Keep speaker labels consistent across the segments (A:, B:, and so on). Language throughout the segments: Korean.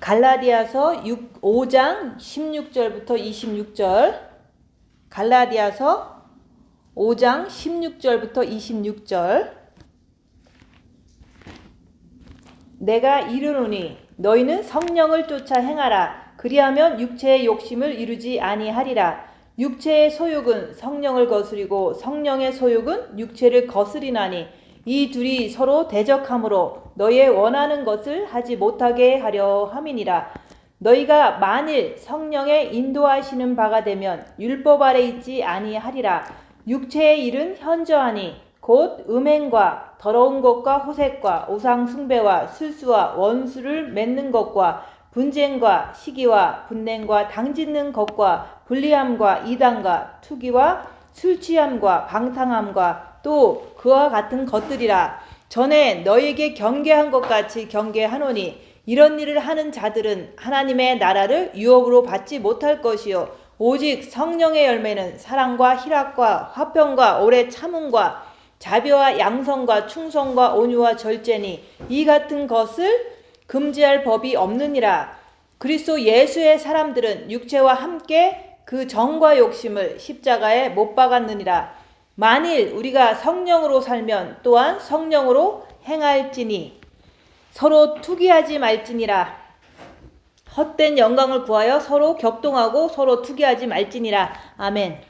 A: 갈라디아서 5장 16절부터 26절. 갈라디아서 5장 16절부터 26절. 내가 이르노니 너희는 성령을 쫓아 행하라. 그리하면 육체의 욕심을 이루지 아니하리라. 육체의 소욕은 성령을 거스리고 성령의 소욕은 육체를 거스리나니 이 둘이 서로 대적하므로 너희의 원하는 것을 하지 못하게 하려 함이니라. 너희가 만일 성령의 인도하시는 바가 되면 율법 아래 있지 아니하리라. 육체의 일은 현저하니 곧 음행과 더러운 것과 호색과 우상 숭배와 술수와 원수를 맺는 것과 분쟁과 시기와 분냉과 당짓는 것과 불리함과 이단과 투기와 술취함과 방탕함과 또 그와 같은 것들이라. 전에 너희에게 경계한 것 같이 경계하노니 이런 일을 하는 자들은 하나님의 나라를 유업으로 받지 못할 것이요 오직 성령의 열매는 사랑과 희락과 화평과 오래 참음과 자비와 양성과 충성과 온유와 절제니 이 같은 것을 금지할 법이 없느니라. 그리스도 예수의 사람들은 육체와 함께 그 정과 욕심을 십자가에 못 박았느니라. 만일 우리가 성령으로 살면 또한 성령으로 행할지니 서로 투기하지 말지니라. 헛된 영광을 구하여 서로 격동하고 서로 투기하지 말지니라. 아멘.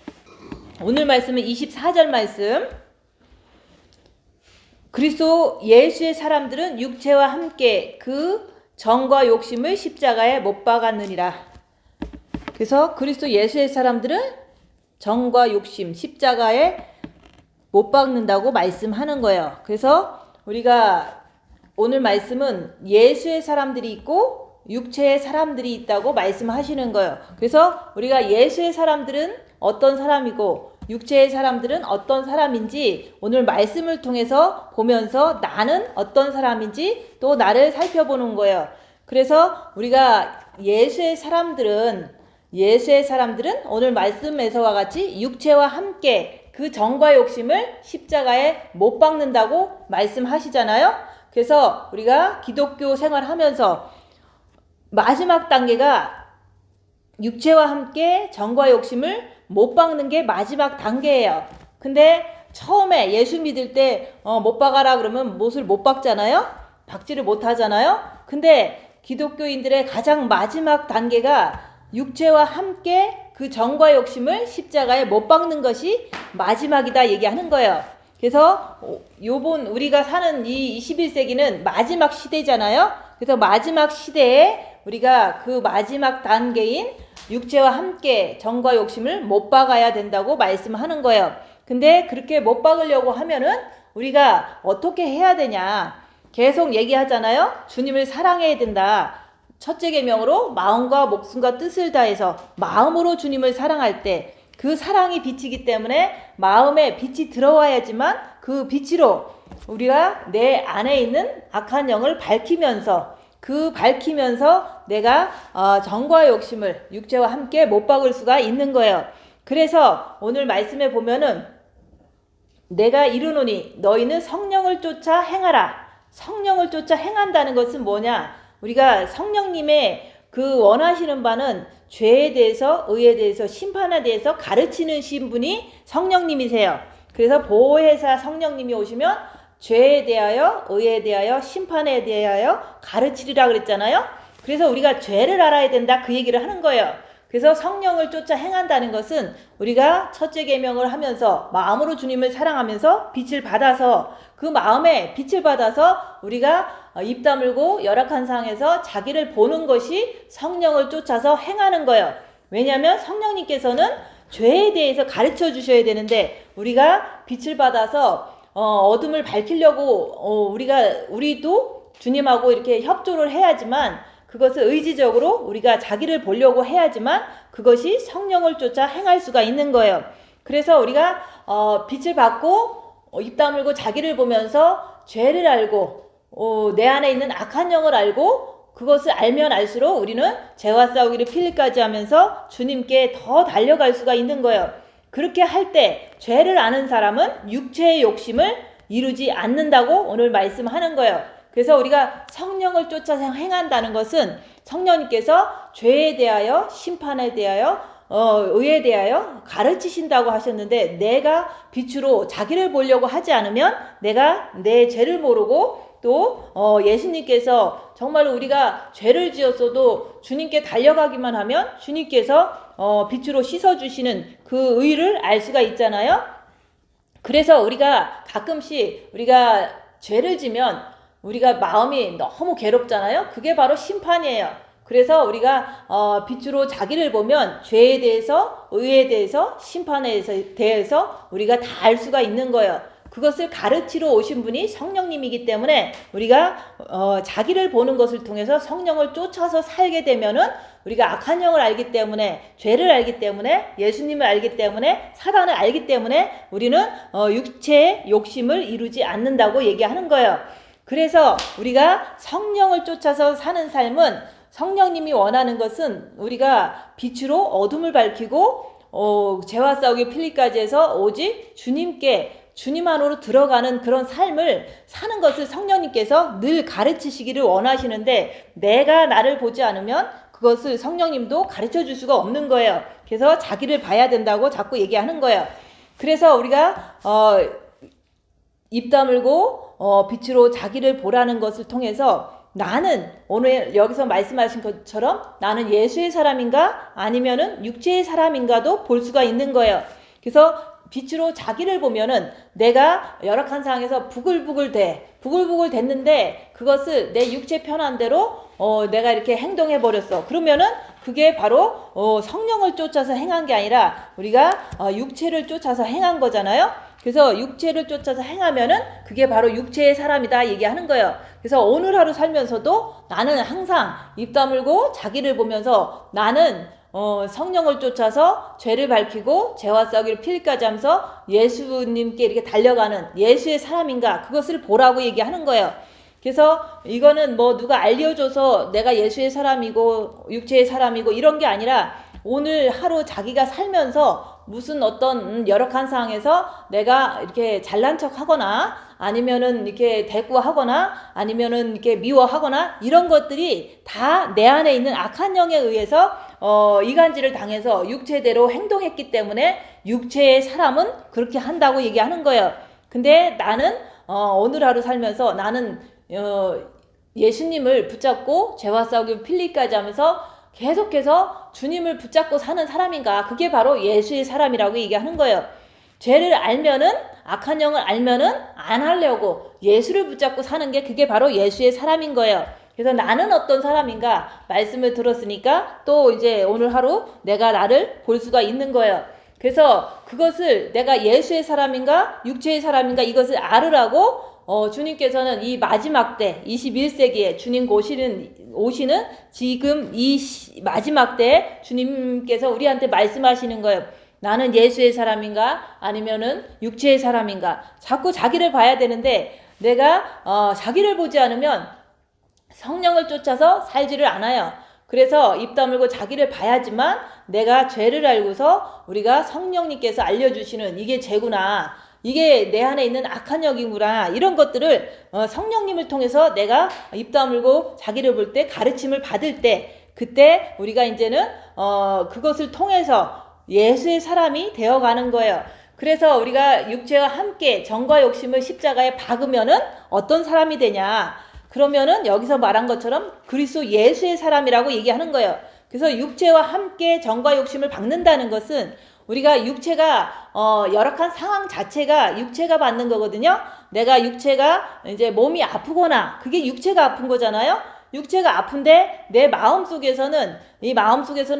A: 오늘 말씀은 24절 말씀. 그리스도 예수의 사람들은 육체와 함께 그 정과 욕심을 십자가에 못 박았느니라. 그래서 그리스도 예수의 사람들은 정과 욕심 십자가에 못 박는다고 말씀하는 거예요. 그래서 우리가 오늘 말씀은 예수의 사람들이 있고 육체의 사람들이 있다고 말씀하시는 거예요. 그래서 우리가 예수의 사람들은 어떤 사람이고 육체의 사람들은 어떤 사람인지 오늘 말씀을 통해서 보면서 나는 어떤 사람인지 또 나를 살펴보는 거예요. 그래서 우리가 예수의 사람들은 오늘 말씀에서와 같이 육체와 함께 그 정과 욕심을 십자가에 못 박는다고 말씀하시잖아요. 그래서 우리가 기독교 생활하면서 마지막 단계가 육체와 함께 정과 욕심을 못 박는 게 마지막 단계예요. 근데 처음에 예수 믿을 때 못 박아라 그러면 못을 못 박잖아요. 박지를 못 하잖아요. 근데 기독교인들의 가장 마지막 단계가 육체와 함께 그 정과 욕심을 십자가에 못 박는 것이 마지막이다 얘기하는 거예요. 그래서 요번 우리가 사는 이 21세기는 마지막 시대잖아요. 그래서 마지막 시대에 우리가 그 마지막 단계인 육체와 함께 정과 욕심을 못 박아야 된다고 말씀하는 거예요. 근데 그렇게 못 박으려고 하면은 우리가 어떻게 해야 되냐 계속 얘기하잖아요. 주님을 사랑해야 된다. 첫째 계명으로 마음과 목숨과 뜻을 다해서 마음으로 주님을 사랑할 때 그 사랑이 빛이기 때문에 마음에 빛이 들어와야지만 그 빛으로 우리가 내 안에 있는 악한 영을 밝히면서 내가 정과 욕심을 육체와 함께 못 박을 수가 있는 거예요. 그래서 오늘 말씀에 보면은 내가 이르노니 너희는 성령을 쫓아 행하라. 성령을 쫓아 행한다는 것은 뭐냐? 우리가 성령님의 그 원하시는 바는 죄에 대해서 의에 대해서 심판에 대해서 가르치는 신분이 성령님이세요. 그래서 보혜사 성령님이 오시면 죄에 대하여 의에 대하여 심판에 대하여 가르치리라 그랬잖아요. 그래서 우리가 죄를 알아야 된다 그 얘기를 하는 거예요. 그래서 성령을 쫓아 행한다는 것은 우리가 첫째 계명을 하면서 마음으로 주님을 사랑하면서 빛을 받아서 그 마음에 빛을 받아서 우리가 입 다물고 열악한 상황에서 자기를 보는 것이 성령을 쫓아서 행하는 거예요. 왜냐하면 성령님께서는 죄에 대해서 가르쳐 주셔야 되는데 우리가 빛을 받아서 어둠을 밝히려고 우리도 주님하고 이렇게 협조를 해야지만 그것을 의지적으로 우리가 자기를 보려고 해야지만 그것이 성령을 쫓아 행할 수가 있는 거예요. 그래서 우리가 빛을 받고 입 다물고 자기를 보면서 죄를 알고 내 안에 있는 악한 영을 알고 그것을 알면 알수록 우리는 죄와 싸우기를 필리까지 하면서 주님께 더 달려갈 수가 있는 거예요. 그렇게 할 때 죄를 아는 사람은 육체의 욕심을 이루지 않는다고 오늘 말씀하는 거예요. 그래서 우리가 성령을 쫓아서 행한다는 것은 성령님께서 죄에 대하여, 심판에 대하여, 의에 대하여 가르치신다고 하셨는데, 내가 빛으로 자기를 보려고 하지 않으면 내가 내 죄를 모르고, 또 예수님께서 정말로 우리가 죄를 지었어도 주님께 달려가기만 하면 주님께서 빛으로 씻어주시는 그 의를 알 수가 있잖아요. 그래서 우리가 가끔씩 우리가 죄를 지면 우리가 마음이 너무 괴롭잖아요. 그게 바로 심판이에요. 그래서 우리가 빛으로 자기를 보면 죄에 대해서, 의에 대해서, 심판에 대해서 우리가 다 알 수가 있는 거예요. 그것을 가르치러 오신 분이 성령님이기 때문에 우리가 자기를 보는 것을 통해서 성령을 쫓아서 살게 되면은 우리가 악한 영을 알기 때문에, 죄를 알기 때문에, 예수님을 알기 때문에, 사단을 알기 때문에 우리는 육체의 욕심을 이루지 않는다고 얘기하는 거예요. 그래서 우리가 성령을 쫓아서 사는 삶은, 성령님이 원하는 것은 우리가 빛으로 어둠을 밝히고 죄와 싸우기 필리까지 해서 오직 주님 안으로 들어가는 그런 삶을 사는 것을 성령님께서 늘 가르치시기를 원하시는데, 내가 나를 보지 않으면 그것을 성령님도 가르쳐 줄 수가 없는 거예요. 그래서 자기를 봐야 된다고 자꾸 얘기하는 거예요. 그래서 우리가 입 다물고 빛으로 자기를 보라는 것을 통해서, 나는 오늘 여기서 말씀하신 것처럼 나는 예수의 사람인가 아니면은 육체의 사람인가도 볼 수가 있는 거예요. 그래서 빛으로 자기를 보면은 내가 열악한 상황에서 부글부글 됐는데 그것을 내 육체 편한 대로 내가 이렇게 행동해 버렸어. 그러면은 그게 바로 성령을 쫓아서 행한 게 아니라 우리가 육체를 쫓아서 행한 거잖아요. 그래서 육체를 쫓아서 행하면은 그게 바로 육체의 사람이다 얘기하는 거예요. 그래서 오늘 하루 살면서도 나는 항상 입 다물고 자기를 보면서 나는 성령을 쫓아서 죄를 밝히고 죄와 싸우기를 필까지 하면서 예수님께 이렇게 달려가는 예수의 사람인가, 그것을 보라고 얘기하는 거예요. 그래서 이거는 뭐 누가 알려줘서 내가 예수의 사람이고 육체의 사람이고 이런 게 아니라, 오늘 하루 자기가 살면서 무슨 어떤 열악한 상황에서 내가 이렇게 잘난 척 하거나 아니면은 이렇게 대꾸하거나 아니면은 이렇게 미워하거나 이런 것들이 다 내 안에 있는 악한 영에 의해서 이간질을 당해서 육체대로 행동했기 때문에 육체의 사람은 그렇게 한다고 얘기하는 거예요. 근데 나는 오늘 하루 살면서 나는 예수님을 붙잡고 죄와 싸우기 필리까지 하면서 계속해서 주님을 붙잡고 사는 사람인가, 그게 바로 예수의 사람이라고 얘기하는 거예요. 죄를 알면은, 악한 영을 알면은 안 하려고 예수를 붙잡고 사는 게 그게 바로 예수의 사람인 거예요. 그래서 나는 어떤 사람인가 말씀을 들었으니까 또 이제 오늘 하루 내가 나를 볼 수가 있는 거예요. 그래서 그것을 내가 예수의 사람인가 육체의 사람인가 이것을 알으라고 주님께서는 이 마지막 때 21세기에 주님 오시는 지금 이 마지막 때 주님께서 우리한테 말씀하시는 거예요. 나는 예수의 사람인가 아니면은 육체의 사람인가. 자꾸 자기를 봐야 되는데 내가 자기를 보지 않으면 성령을 쫓아서 살지를 않아요. 그래서 입 다물고 자기를 봐야지만 내가 죄를 알고서 우리가 성령님께서 알려주시는 이게 죄구나, 이게 내 안에 있는 악한 영이구나, 이런 것들을 성령님을 통해서 내가 입 다물고 자기를 볼 때 가르침을 받을 때, 그때 우리가 이제는 그것을 통해서 예수의 사람이 되어가는 거예요. 그래서 우리가 육체와 함께 정과 욕심을 십자가에 박으면은 어떤 사람이 되냐, 그러면은 여기서 말한 것처럼 그리스도 예수의 사람이라고 얘기하는 거예요. 그래서 육체와 함께 정과 욕심을 박는다는 것은 우리가 육체가 열악한 상황 자체가 육체가 받는 거거든요. 내가 육체가 이제 몸이 아프거나 그게 육체가 아픈 거잖아요. 육체가 아픈데 내 마음속에서는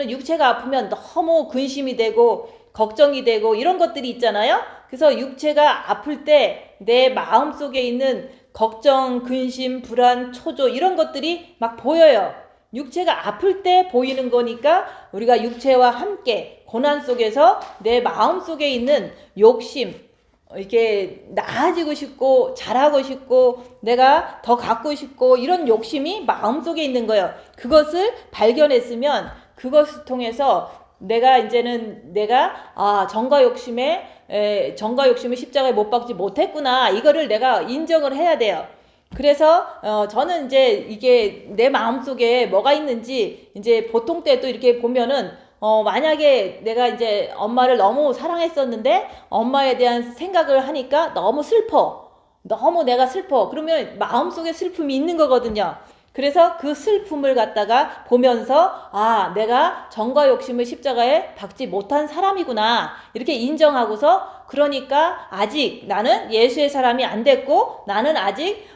A: 육체가 아프면 너무 근심이 되고 걱정이 되고 이런 것들이 있잖아요. 그래서 육체가 아플 때 내 마음속에 있는 걱정, 근심, 불안, 초조 이런 것들이 막 보여요. 육체가 아플 때 보이는 거니까 우리가 육체와 함께 고난 속에서 내 마음속에 있는 욕심, 이렇게 나아지고 싶고 잘하고 싶고 내가 더 갖고 싶고 이런 욕심이 마음속에 있는 거예요. 그것을 발견했으면 그것을 통해서 내가 정과 욕심을 십자가에 못 박지 못했구나, 이거를 내가 인정을 해야 돼요. 그래서 저는 이제 이게 내 마음속에 뭐가 있는지 이제 보통 때도 이렇게 보면은 만약에 내가 이제 엄마를 너무 사랑했었는데 엄마에 대한 생각을 하니까 너무 슬퍼. 너무 내가 슬퍼. 그러면 마음속에 슬픔이 있는 거거든요. 그래서 그 슬픔을 갖다가 보면서 아, 내가 정과 욕심을 십자가에 박지 못한 사람이구나. 이렇게 인정하고서 그러니까 아직 나는 예수의 사람이 안 됐고 나는 아직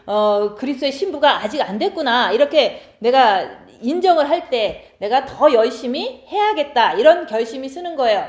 A: 그리스도의 신부가 아직 안 됐구나. 이렇게 내가 인정을 할 때 내가 더 열심히 해야겠다. 이런 결심이 쓰는 거예요.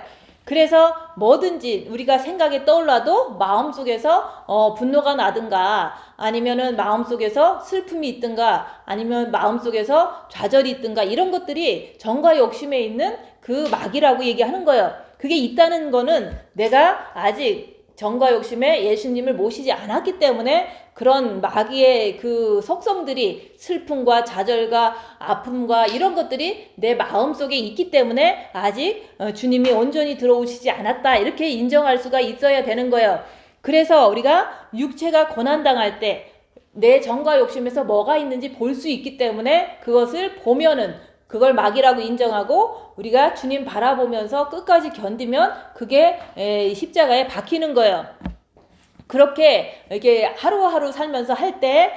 A: 그래서 뭐든지 우리가 생각에 떠올라도 마음속에서 분노가 나든가 아니면은 마음속에서 슬픔이 있든가 아니면 마음속에서 좌절이 있든가 이런 것들이 정과 욕심에 있는 그 막이라고 얘기하는 거예요. 그게 있다는 거는 내가 아직 정과 욕심에 예수님을 모시지 않았기 때문에 그런 마귀의 그 속성들이 슬픔과 좌절과 아픔과 이런 것들이 내 마음속에 있기 때문에 아직 주님이 온전히 들어오시지 않았다 이렇게 인정할 수가 있어야 되는 거예요. 그래서 우리가 육체가 고난당할 때 내 정과 욕심에서 뭐가 있는지 볼 수 있기 때문에 그것을 보면은 그걸 막이라고 인정하고 우리가 주님 바라보면서 끝까지 견디면 그게 십자가에 박히는 거예요. 그렇게 이렇게 하루하루 살면서 할 때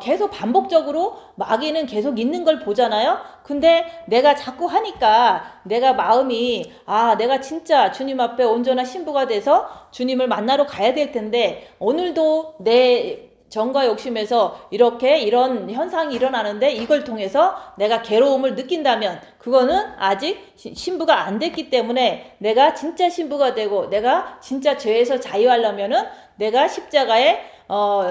A: 계속 반복적으로 마귀는 계속 있는 걸 보잖아요. 근데 내가 자꾸 하니까 내가 마음이 내가 진짜 주님 앞에 온전한 신부가 돼서 주님을 만나러 가야 될 텐데 오늘도 내 정과 욕심에서 이렇게 이런 현상이 일어나는데 이걸 통해서 내가 괴로움을 느낀다면 그거는 아직 신부가 안 됐기 때문에 내가 진짜 신부가 되고 내가 진짜 죄에서 자유하려면은 내가 십자가에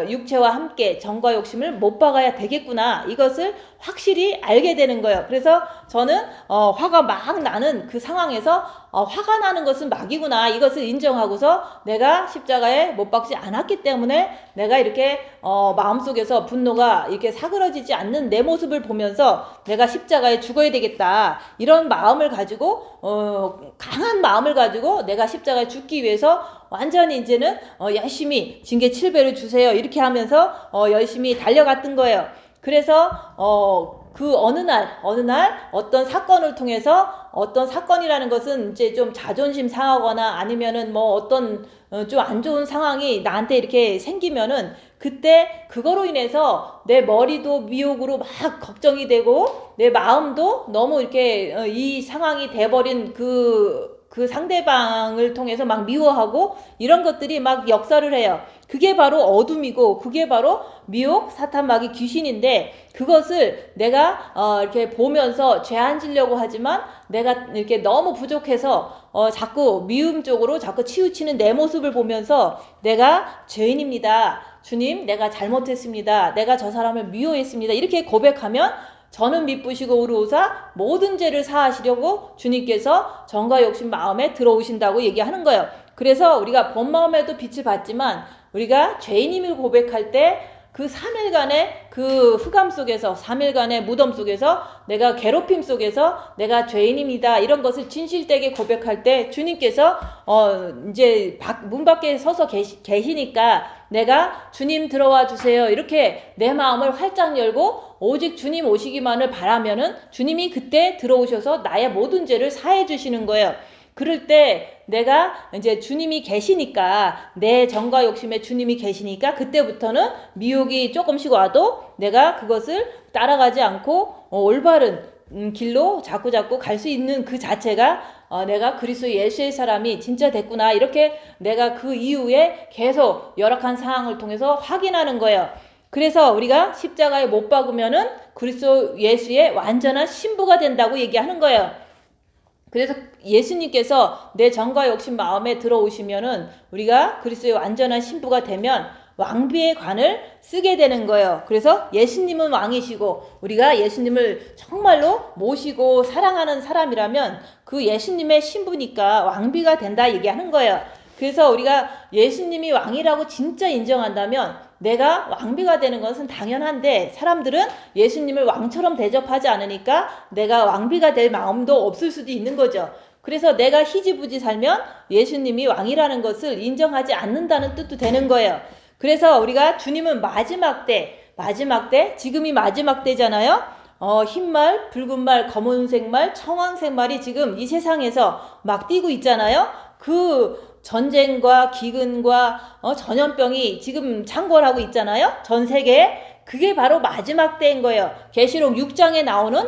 A: 육체와 함께 정과 욕심을 못 박아야 되겠구나. 이것을 확실히 알게 되는 거예요. 그래서 저는 화가 막 나는 그 상황에서 화가 나는 것은 막이구나. 이것을 인정하고서 내가 십자가에 못 박지 않았기 때문에 내가 이렇게 마음속에서 분노가 이렇게 사그러지지 않는 내 모습을 보면서 내가 십자가에 죽어야 되겠다. 이런 마음을 가지고 강한 마음을 가지고 내가 십자가에 죽기 위해서 완전히 이제는 열심히 징계 7배를 주세요. 이렇게 하면서 열심히 달려갔던 거예요. 그래서 그 어느 날 어떤 사건을 통해서 어떤 사건이라는 것은 이제 좀 자존심 상하거나 아니면은 뭐 어떤 좀 안 좋은 상황이 나한테 이렇게 생기면은 그때 그거로 인해서 내 머리도 미혹으로 막 걱정이 되고 내 마음도 너무 이렇게 이 상황이 돼버린 그 상대방을 통해서 막 미워하고 이런 것들이 막 역사를 해요. 그게 바로 어둠이고 그게 바로 미혹, 사탄, 마귀, 귀신인데 그것을 내가 이렇게 보면서 죄 안 지려고 하지만 내가 이렇게 너무 부족해서 자꾸 미움 쪽으로 자꾸 치우치는 내 모습을 보면서 내가 죄인입니다. 주님, 내가 잘못했습니다. 내가 저 사람을 미워했습니다. 이렇게 고백하면 저는 미쁘시고 의로우사 모든 죄를 사하시려고 주님께서 정과 욕심 마음에 들어오신다고 얘기하는 거예요. 그래서 우리가 본 마음에도 빛을 받지만 우리가 죄인임을 고백할 때 그 3일간의 그 흑암 속에서 3일간의 무덤 속에서 내가 괴롭힘 속에서 내가 죄인입니다. 이런 것을 진실되게 고백할 때 주님께서 이제 문 밖에 서서 계시니까 내가 주님 들어와 주세요. 이렇게 내 마음을 활짝 열고 오직 주님 오시기만을 바라면은 주님이 그때 들어오셔서 나의 모든 죄를 사해 주시는 거예요. 그럴 때 내가 이제 주님이 계시니까 내 정과 욕심에 주님이 계시니까 그때부터는 미혹이 조금씩 와도 내가 그것을 따라가지 않고 올바른 길로 자꾸 갈 수 있는 그 자체가 내가 그리스도 예수의 사람이 진짜 됐구나. 이렇게 내가 그 이후에 계속 열악한 상황을 통해서 확인하는 거예요. 그래서 우리가 십자가에 못 박으면은 그리스도 예수의 완전한 신부가 된다고 얘기하는 거예요. 그래서 예수님께서 내 정과 욕심 마음에 들어오시면은 우리가 그리스도의 완전한 신부가 되면 왕비의 관을 쓰게 되는 거예요. 그래서 예수님은 왕이시고 우리가 예수님을 정말로 모시고 사랑하는 사람이라면 그 예수님의 신부니까 왕비가 된다 얘기하는 거예요. 그래서 우리가 예수님이 왕이라고 진짜 인정한다면 내가 왕비가 되는 것은 당연한데 사람들은 예수님을 왕처럼 대접하지 않으니까 내가 왕비가 될 마음도 없을 수도 있는 거죠. 그래서 내가 희지부지 살면 예수님이 왕이라는 것을 인정하지 않는다는 뜻도 되는 거예요. 그래서 우리가 주님은 마지막 때 마지막 때, 지금이 마지막 때잖아요. 흰 말, 붉은 말, 검은색 말, 청황색 말이 지금 이 세상에서 막 뛰고 있잖아요. 그 전쟁과 기근과 전염병이 지금 창궐하고 있잖아요. 전 세계에. 그게 바로 마지막 때인 거예요. 계시록 6장에 나오는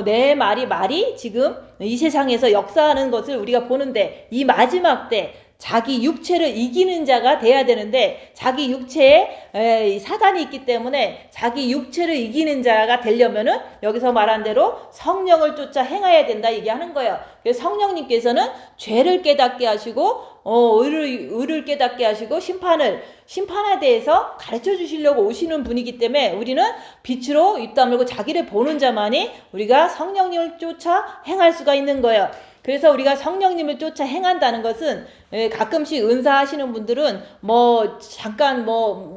A: 네 말이 지금 이 세상에서 역사하는 것을 우리가 보는데, 이 마지막 때 자기 육체를 이기는 자가 돼야 되는데, 자기 육체에 사단이 있기 때문에 자기 육체를 이기는 자가 되려면은 여기서 말한 대로 성령을 쫓아 행해야 된다 얘기하는 거예요. 그래서 성령님께서는 죄를 깨닫게 하시고 의를 깨닫게 하시고 심판에 대해서 가르쳐 주시려고 오시는 분이기 때문에, 우리는 빛으로 입 다물고 자기를 보는 자만이 우리가 성령님을 쫓아 행할 수가 있는 거예요. 그래서 우리가 성령님을 쫓아 행한다는 것은, 가끔씩 은사하시는 분들은 잠깐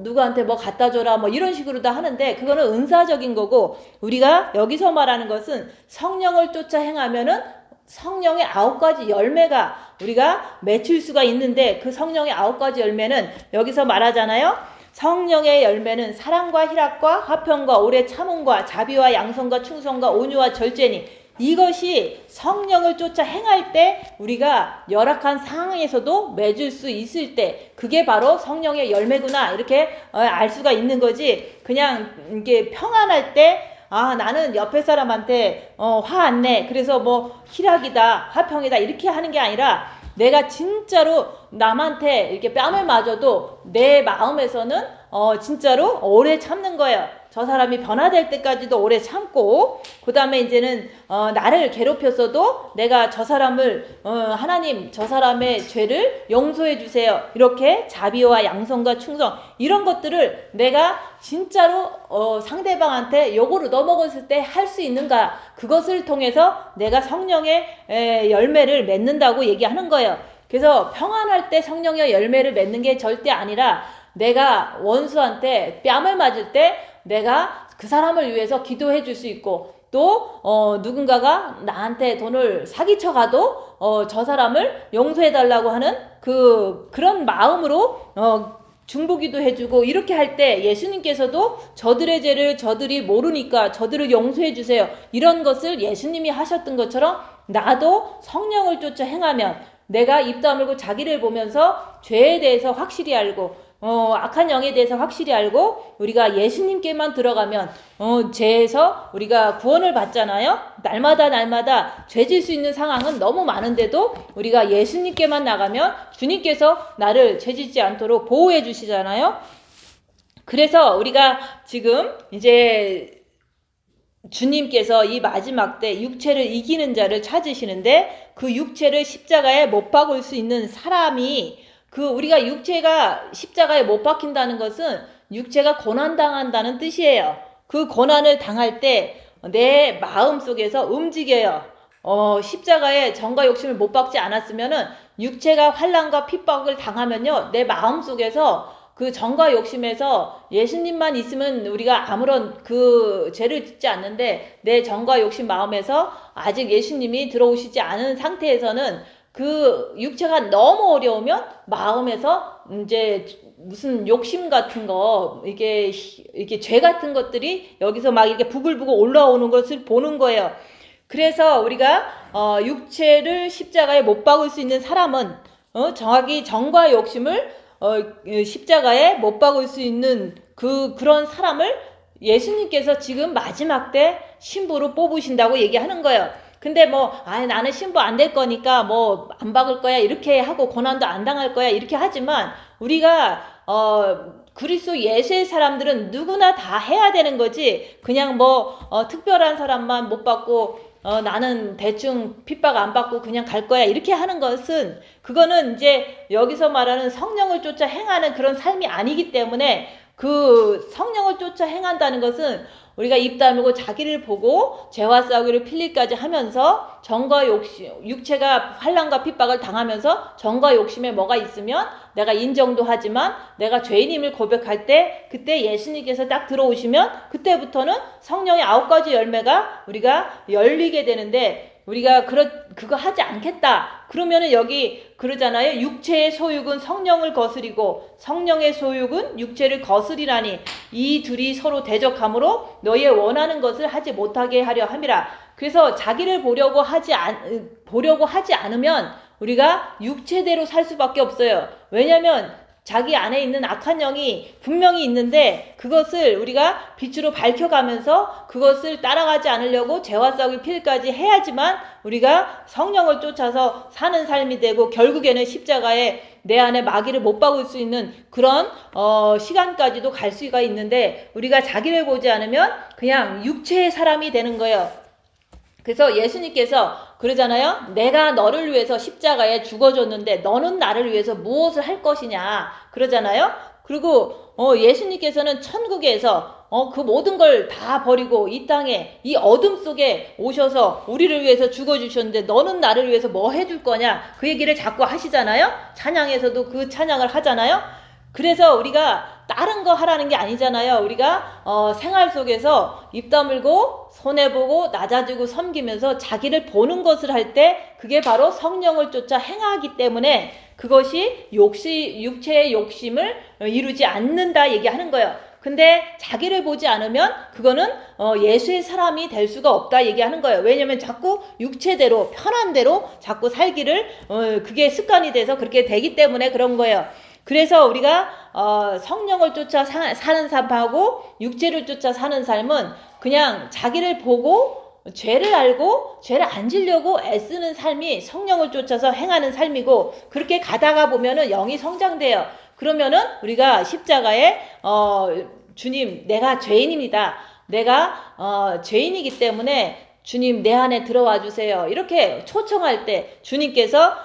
A: 누구한테 갖다 줘라 이런 식으로 다 하는데, 그거는 은사적인 거고, 우리가 여기서 말하는 것은 성령을 쫓아 행하면은 성령의 9가지 열매가 우리가 맺힐 수가 있는데, 그 성령의 9가지 열매는 여기서 말하잖아요. 성령의 열매는 사랑과 희락과 화평과 오래 참음과 자비와 양선과 충성과 온유와 절제니, 이것이 성령을 쫓아 행할 때 우리가 열악한 상황에서도 맺을 수 있을 때, 그게 바로 성령의 열매구나 이렇게 알 수가 있는 거지. 그냥 이게 평안할 때 나는 옆에 사람한테 화 안 내, 그래서 희락이다 화평이다 이렇게 하는 게 아니라, 내가 진짜로 남한테 이렇게 뺨을 맞아도 내 마음에서는 진짜로 오래 참는 거예요. 저 사람이 변화될 때까지도 오래 참고, 그 다음에 이제는 나를 괴롭혔어도 내가 저 사람을 하나님 저 사람의 죄를 용서해 주세요, 이렇게 자비와 양선과 충성, 이런 것들을 내가 진짜로 상대방한테 요거를 넣어먹었을 때 할 수 있는가, 그것을 통해서 내가 성령의 열매를 맺는다고 얘기하는 거예요. 그래서 평안할 때 성령의 열매를 맺는 게 절대 아니라, 내가 원수한테 뺨을 맞을 때 내가 그 사람을 위해서 기도해 줄 수 있고, 또 누군가가 나한테 돈을 사기쳐 가도 저 사람을 용서해 달라고 하는 그런 마음으로 중보기도 해주고, 이렇게 할 때 예수님께서도 저들의 죄를 저들이 모르니까 저들을 용서해 주세요, 이런 것을 예수님이 하셨던 것처럼, 나도 성령을 쫓아 행하면 내가 입 다물고 자기를 보면서 죄에 대해서 확실히 알고, 악한 영에 대해서 확실히 알고, 우리가 예수님께만 들어가면 죄에서 우리가 구원을 받잖아요. 날마다 죄질 수 있는 상황은 너무 많은데도 우리가 예수님께만 나가면 주님께서 나를 죄짓지 않도록 보호해 주시잖아요. 그래서 우리가 지금 이제 주님께서 이 마지막 때 육체를 이기는 자를 찾으시는데, 그 육체를 십자가에 못 박을 수 있는 사람이, 우리가 육체가 십자가에 못 박힌다는 것은 육체가 고난당한다는 뜻이에요. 그 고난을 당할 때 내 마음 속에서 움직여요. 십자가에 정과 욕심을 못 박지 않았으면은, 육체가 환난과 핍박을 당하면요, 내 마음 속에서 그 정과 욕심에서 예수님만 있으면 우리가 아무런 죄를 짓지 않는데, 내 정과 욕심 마음에서 아직 예수님이 들어오시지 않은 상태에서는 육체가 너무 어려우면 마음에서 이제 무슨 욕심 같은 거, 이게 죄 같은 것들이 여기서 막 이렇게 부글부글 올라오는 것을 보는 거예요. 그래서 우리가 육체를 십자가에 못 박을 수 있는 사람은 정확히 정과 욕심을 십자가에 못 박을 수 있는 그런 사람을 예수님께서 지금 마지막 때 신부로 뽑으신다고 얘기하는 거예요. 근데 나는 신부 안 될 거니까 안 박을 거야 이렇게 하고, 고난도 안 당할 거야 이렇게 하지만, 우리가 그리스도 예수의 사람들은 누구나 다 해야 되는 거지, 그냥 특별한 사람만 못 받고 나는 대충 핍박 안 받고 그냥 갈 거야 이렇게 하는 것은, 그거는 이제 여기서 말하는 성령을 쫓아 행하는 그런 삶이 아니기 때문에, 그 성령을 쫓아 행한다는 것은 우리가 입 다물고 자기를 보고 죄와 싸우기를 필리까지 하면서, 정과 욕심, 육체가 환난과 핍박을 당하면서 정과 욕심에 뭐가 있으면 내가 인정도 하지만, 내가 죄인임을 고백할 때 그때 예수님께서 딱 들어오시면 그때부터는 성령의 9가지 열매가 우리가 열리게 되는데, 우리가 그거 하지 않겠다. 그러면은 여기 그러잖아요. 육체의 소욕은 성령을 거스리고 성령의 소욕은 육체를 거스리라니 이 둘이 서로 대적함으로 너희의 원하는 것을 하지 못하게 하려 함이라. 그래서 자기를 보려고 하지 않으면 우리가 육체대로 살 수밖에 없어요. 왜냐면 자기 안에 있는 악한 영이 분명히 있는데 그것을 우리가 빛으로 밝혀가면서 그것을 따라가지 않으려고 죄와 싸우기 필까지 해야지만 우리가 성령을 쫓아서 사는 삶이 되고 결국에는 십자가에 내 안에 마귀를 못 박을 수 있는 그런 시간까지도 갈 수가 있는데 우리가 자기를 보지 않으면 그냥 육체의 사람이 되는 거예요. 그래서 예수님께서 그러잖아요. 내가 너를 위해서 십자가에 죽어줬는데 너는 나를 위해서 무엇을 할 것이냐 그러잖아요. 그리고 예수님께서는 천국에서 그 모든 걸 다 버리고 이 땅에 이 어둠 속에 오셔서 우리를 위해서 죽어주셨는데 너는 나를 위해서 뭐 해줄 거냐 그 얘기를 자꾸 하시잖아요. 찬양에서도 그 찬양을 하잖아요. 그래서 우리가 다른 거 하라는 게 아니잖아요. 우리가 생활 속에서 입 다물고 손해보고 낮아지고 섬기면서 자기를 보는 것을 할 때 그게 바로 성령을 쫓아 행하기 때문에 그것이 육체의 욕심을 이루지 않는다 얘기하는 거예요. 근데 자기를 보지 않으면 그거는 예수의 사람이 될 수가 없다 얘기하는 거예요. 왜냐면 자꾸 육체대로 편한 대로 자꾸 살기를 그게 습관이 돼서 그렇게 되기 때문에 그런 거예요. 그래서 우리가 성령을 쫓아 사는 삶하고 육체를 쫓아 사는 삶은 그냥 자기를 보고 죄를 알고 죄를 안 지려고 애쓰는 삶이 성령을 쫓아서 행하는 삶이고 그렇게 가다가 보면은 영이 성장돼요. 그러면은 우리가 십자가에 주님 내가 죄인입니다. 내가 죄인이기 때문에 주님 내 안에 들어와 주세요. 이렇게 초청할 때 주님께서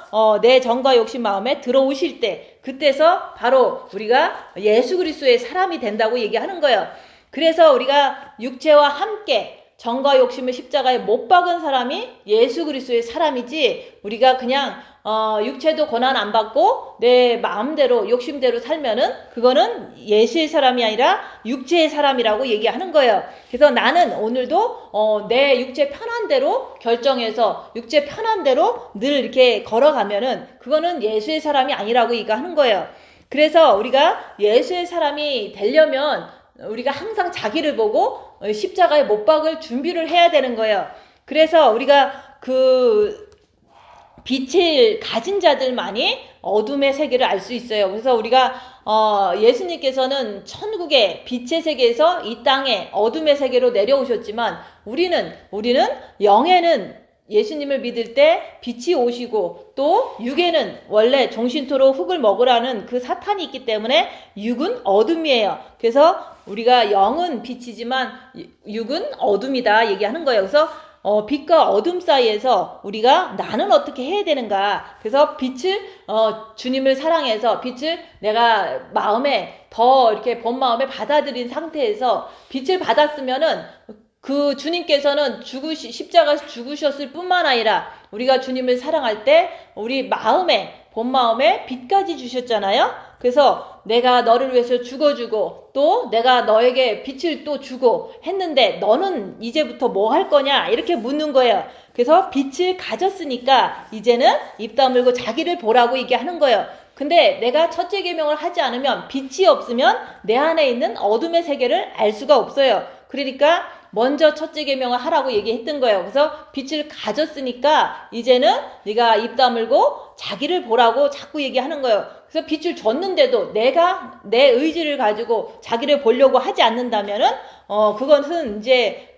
A: 내 정과 욕심 마음에 들어오실 때 그때서 바로 우리가 예수 그리스도의 사람이 된다고 얘기하는 거예요. 그래서 우리가 육체와 함께 정과 욕심을 십자가에 못 박은 사람이 예수 그리스도의 사람이지 우리가 그냥 육체도 고난 안 받고 내 마음대로 욕심대로 살면은 그거는 예수의 사람이 아니라 육체의 사람이라고 얘기하는 거예요. 그래서 나는 오늘도 내 육체 편한 대로 결정해서 육체 편한 대로 늘 이렇게 걸어가면은 그거는 예수의 사람이 아니라고 얘기하는 거예요. 그래서 우리가 예수의 사람이 되려면 우리가 항상 자기를 보고 십자가에 못 박을 준비를 해야 되는 거예요. 그래서 우리가 그 빛을 가진 자들만이 어둠의 세계를 알 수 있어요. 그래서 우리가 예수님께서는 천국의 빛의 세계에서 이 땅에 어둠의 세계로 내려오셨지만 우리는 영에는 예수님을 믿을 때 빛이 오시고 또 육에는 원래 종신토로 흙을 먹으라는 그 사탄이 있기 때문에 육은 어둠이에요. 그래서 우리가 영은 빛이지만 육은 어둠이다 얘기하는 거예요. 그래서 빛과 어둠 사이에서 우리가 나는 어떻게 해야 되는가. 그래서 빛을 주님을 사랑해서 빛을 내가 마음에 더 이렇게 본 마음에 받아들인 상태에서 빛을 받았으면은 그 주님께서는 십자가 죽으셨을 뿐만 아니라 우리가 주님을 사랑할 때 우리 마음에 본 마음에 빛까지 주셨잖아요. 그래서 내가 너를 위해서 죽어주고 또 내가 너에게 빛을 또 주고 했는데 너는 이제부터 뭐 할 거냐 이렇게 묻는 거예요. 그래서 빛을 가졌으니까 이제는 입 다물고 자기를 보라고 얘기하는 거예요. 근데 내가 첫째 계명을 하지 않으면 빛이 없으면 내 안에 있는 어둠의 세계를 알 수가 없어요. 그러니까 먼저 첫째 계명을 하라고 얘기했던 거예요. 그래서 빛을 가졌으니까 이제는 네가 입 다물고 자기를 보라고 자꾸 얘기하는 거예요. 그래서 빛을 줬는데도 내가 내 의지를 가지고 자기를 보려고 하지 않는다면은 그것은 이제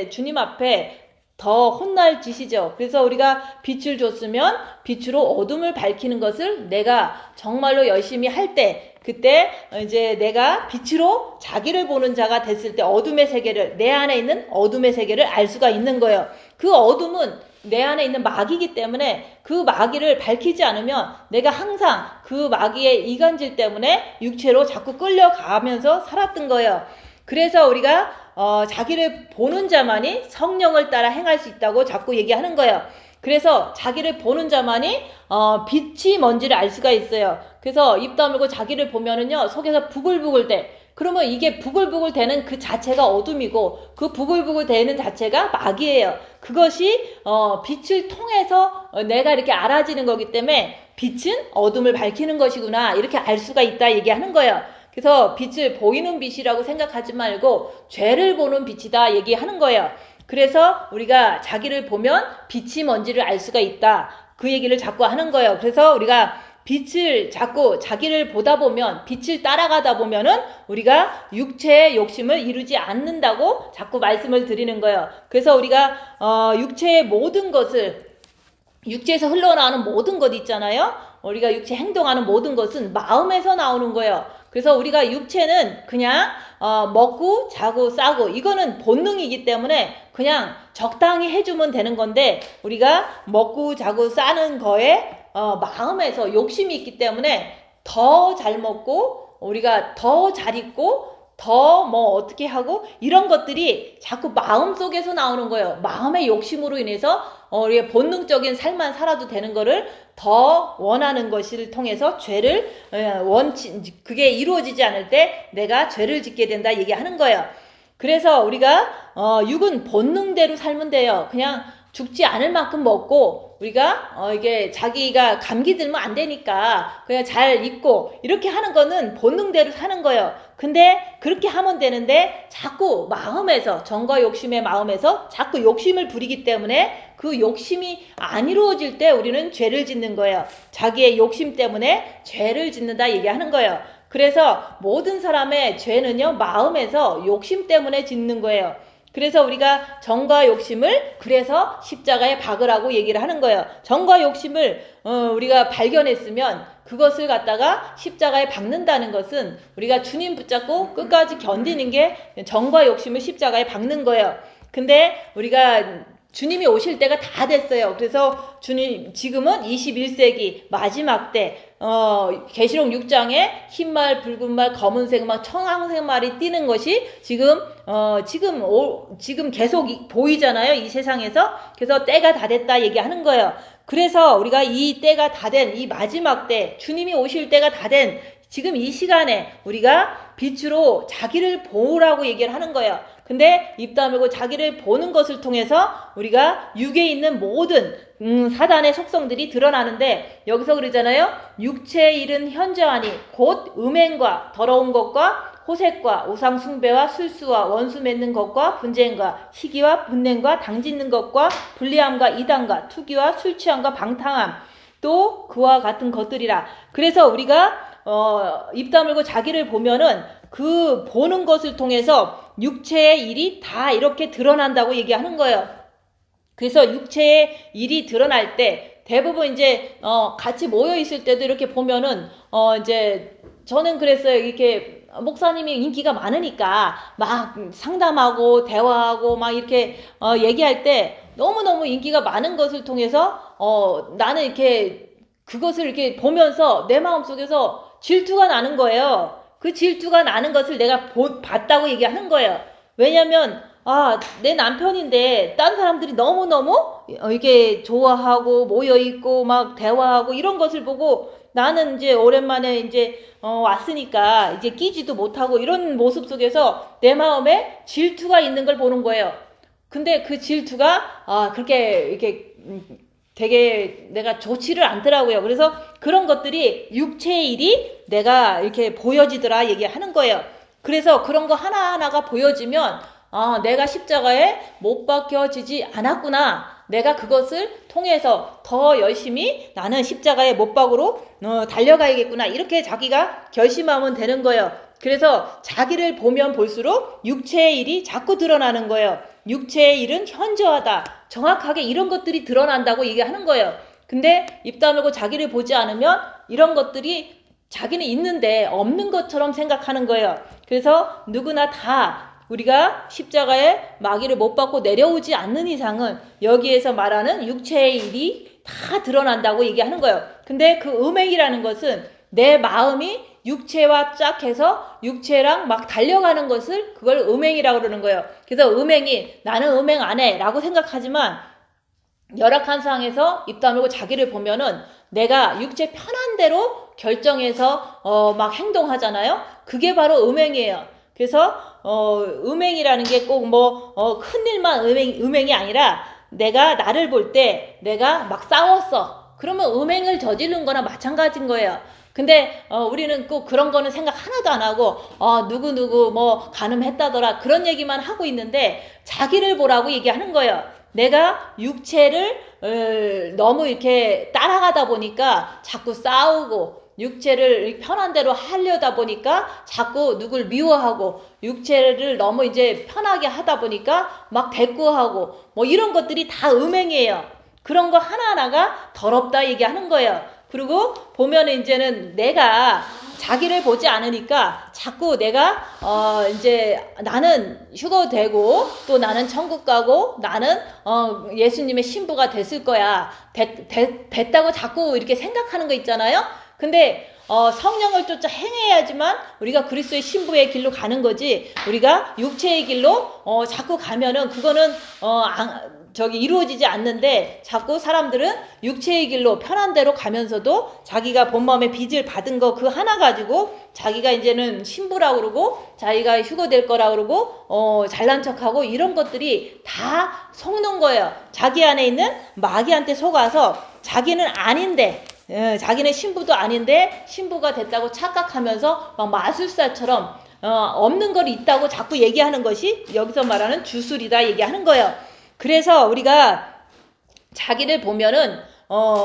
A: 주님 앞에 더 혼날 짓이죠. 그래서 우리가 빛을 줬으면 빛으로 어둠을 밝히는 것을 내가 정말로 열심히 할 때 그때 이제 내가 빛으로 자기를 보는 자가 됐을 때 어둠의 세계를 내 안에 있는 어둠의 세계를 알 수가 있는 거예요. 그 어둠은 내 안에 있는 마귀이기 때문에 그 마귀를 밝히지 않으면 내가 항상 그 마귀의 이간질 때문에 육체로 자꾸 끌려가면서 살았던 거예요. 그래서 우리가 자기를 보는 자만이 성령을 따라 행할 수 있다고 자꾸 얘기하는 거예요. 그래서 자기를 보는 자만이 빛이 뭔지를 알 수가 있어요. 그래서 입 다물고 자기를 보면은요 속에서 부글부글 돼. 그러면 이게 부글부글 되는 그 자체가 어둠이고 그 부글부글 되는 자체가 마귀예요. 그것이 빛을 통해서 내가 이렇게 알아지는 거기 때문에 빛은 어둠을 밝히는 것이구나 이렇게 알 수가 있다 얘기하는 거예요. 그래서 빛을 보이는 빛이라고 생각하지 말고 죄를 보는 빛이다 얘기하는 거예요. 그래서 우리가 자기를 보면 빛이 뭔지를 알 수가 있다. 그 얘기를 자꾸 하는 거예요. 그래서 우리가 빛을 자꾸 자기를 보다 보면 빛을 따라가다 보면은 우리가 육체의 욕심을 이루지 않는다고 자꾸 말씀을 드리는 거예요. 그래서 우리가 육체의 모든 것을 육체에서 흘러나오는 모든 것 있잖아요. 우리가 육체 행동하는 모든 것은 마음에서 나오는 거예요. 그래서 우리가 육체는 그냥 먹고 자고 싸고 이거는 본능이기 때문에 그냥 적당히 해주면 되는 건데 우리가 먹고 자고 싸는 거에 마음에서 욕심이 있기 때문에 더 잘 먹고 우리가 더 잘 입고 더 뭐 어떻게 하고 이런 것들이 자꾸 마음속에서 나오는 거예요. 마음의 욕심으로 인해서 우리의 본능적인 삶만 살아도 되는 거를 더 원하는 것을 통해서 죄를 그게 이루어지지 않을 때 내가 죄를 짓게 된다 얘기하는 거예요. 그래서 우리가 육은 본능대로 살면 돼요. 그냥 죽지 않을 만큼 먹고 우리가 이게 자기가 감기 들면 안 되니까 그냥 잘 입고 이렇게 하는 거는 본능대로 사는 거예요. 근데 그렇게 하면 되는데 자꾸 마음에서 정과 욕심의 마음에서 자꾸 욕심을 부리기 때문에 그 욕심이 안 이루어질 때 우리는 죄를 짓는 거예요. 자기의 욕심 때문에 죄를 짓는다 얘기하는 거예요. 그래서 모든 사람의 죄는요 마음에서 욕심 때문에 짓는 거예요. 그래서 우리가 정과 욕심을 그래서 십자가에 박으라고 얘기를 하는 거예요. 정과 욕심을 우리가 발견했으면 그것을 갖다가 십자가에 박는다는 것은 우리가 주님 붙잡고 끝까지 견디는 게 정과 욕심을 십자가에 박는 거예요. 근데 우리가 주님이 오실 때가 다 됐어요. 그래서 주님 지금은 21세기 마지막 때 계시록 6장에 흰말, 붉은말, 검은색, 막 청황색 말이 띄는 것이 지금 계속 보이잖아요. 이 세상에서. 그래서 때가 다 됐다 얘기하는 거예요. 그래서 우리가 이 때가 다 된 이 마지막 때, 주님이 오실 때가 다 된 지금 이 시간에 우리가 빛으로 자기를 보라고 얘기를 하는 거예요. 근데 입 다물고 자기를 보는 것을 통해서 우리가 육에 있는 모든 사단의 속성들이 드러나는데 여기서 그러잖아요. 육체의 일은 현저하니 곧 음행과 더러운 것과 호색과 우상 숭배와 술수와 원수 맺는 것과 분쟁과 시기와 분냉과 당짓는 것과 불리함과 이단과 투기와 술 취함과 방탕함 또 그와 같은 것들이라. 그래서 우리가 입 다물고 자기를 보면은 그 보는 것을 통해서 육체의 일이 다 이렇게 드러난다고 얘기하는 거예요. 그래서 육체의 일이 드러날 때 대부분 이제 같이 모여 있을 때도 이렇게 보면은 이제 저는 그랬어요. 이렇게 목사님이 인기가 많으니까 막 상담하고 대화하고 막 이렇게 얘기할 때 너무너무 인기가 많은 것을 통해서 나는 이렇게 그것을 이렇게 보면서 내 마음속에서 질투가 나는 거예요. 그 질투가 나는 것을 내가 봤다고 얘기하는 거예요. 왜냐면 내 남편인데 딴 사람들이 너무너무 이게 좋아하고 모여있고 막 대화하고 이런 것을 보고 나는 이제 오랜만에 이제 왔으니까 이제 끼지도 못하고 이런 모습 속에서 내 마음에 질투가 있는 걸 보는 거예요. 근데 그 질투가 그렇게 이렇게 되게 내가 좋지를 않더라고요. 그래서 그런 것들이 육체의 일이 내가 이렇게 보여지더라 얘기하는 거예요. 그래서 그런 거 하나하나가 보여지면 내가 십자가에 못 박혀지지 않았구나. 내가 그것을 통해서 더 열심히 나는 십자가의 못 박으로 달려가야겠구나. 이렇게 자기가 결심하면 되는 거예요. 그래서 자기를 보면 볼수록 육체의 일이 자꾸 드러나는 거예요. 육체의 일은 현저하다. 정확하게 이런 것들이 드러난다고 얘기하는 거예요. 근데 입 다물고 자기를 보지 않으면 이런 것들이 자기는 있는데 없는 것처럼 생각하는 거예요. 그래서 누구나 다 우리가 십자가에 마귀를 못 받고 내려오지 않는 이상은 여기에서 말하는 육체의 일이 다 드러난다고 얘기하는 거예요. 근데 그 음행이라는 것은 내 마음이 육체와 짝 해서 육체랑 막 달려가는 것을 그걸 음행이라고 그러는 거예요. 그래서 음행이 나는 음행 안 해 라고 생각하지만 열악한 상황에서 입 다물고 자기를 보면은 내가 육체 편한 대로 결정해서 막 행동하잖아요. 그게 바로 음행이에요. 그래서 음행이라는 게 꼭 뭐 큰 일만 음행이 아니라 내가 나를 볼 때 내가 막 싸웠어. 그러면 음행을 저지른 거나 마찬가지인 거예요. 근데 우리는 꼭 그런 거는 생각 하나도 안 하고 누구 뭐 간음했다더라 그런 얘기만 하고 있는데 자기를 보라고 얘기하는 거예요. 내가 육체를 너무 이렇게 따라가다 보니까 자꾸 싸우고 육체를 편한 대로 하려다 보니까 자꾸 누굴 미워하고 육체를 너무 이제 편하게 하다 보니까 막 대꾸하고 뭐 이런 것들이 다 음행이에요. 그런 거 하나하나가 더럽다 얘기하는 거예요. 그리고 보면은 이제는 내가 자기를 보지 않으니까 자꾸 내가 이제 나는 휴거되고 또 나는 천국 가고 나는 예수님의 신부가 됐을 거야. 됐다고 자꾸 이렇게 생각하는 거 있잖아요. 근데 성령을 쫓아 행해야지만 우리가 그리스도의 신부의 길로 가는 거지. 우리가 육체의 길로 자꾸 가면은 그거는 이루어지지 않는데 자꾸 사람들은 육체의 길로 편한 대로 가면서도 자기가 본 마음에 빚을 받은 거 그 하나 가지고 자기가 이제는 신부라고 그러고 자기가 휴거될 거라고 그러고 잘난 척하고 이런 것들이 다 속는 거예요. 자기 안에 있는 마귀한테 속아서 자기는 아닌데 자기는 신부도 아닌데 신부가 됐다고 착각하면서 막 마술사처럼 없는 걸 있다고 자꾸 얘기하는 것이 여기서 말하는 주술이다 얘기하는 거예요. 그래서 우리가 자기를 보면은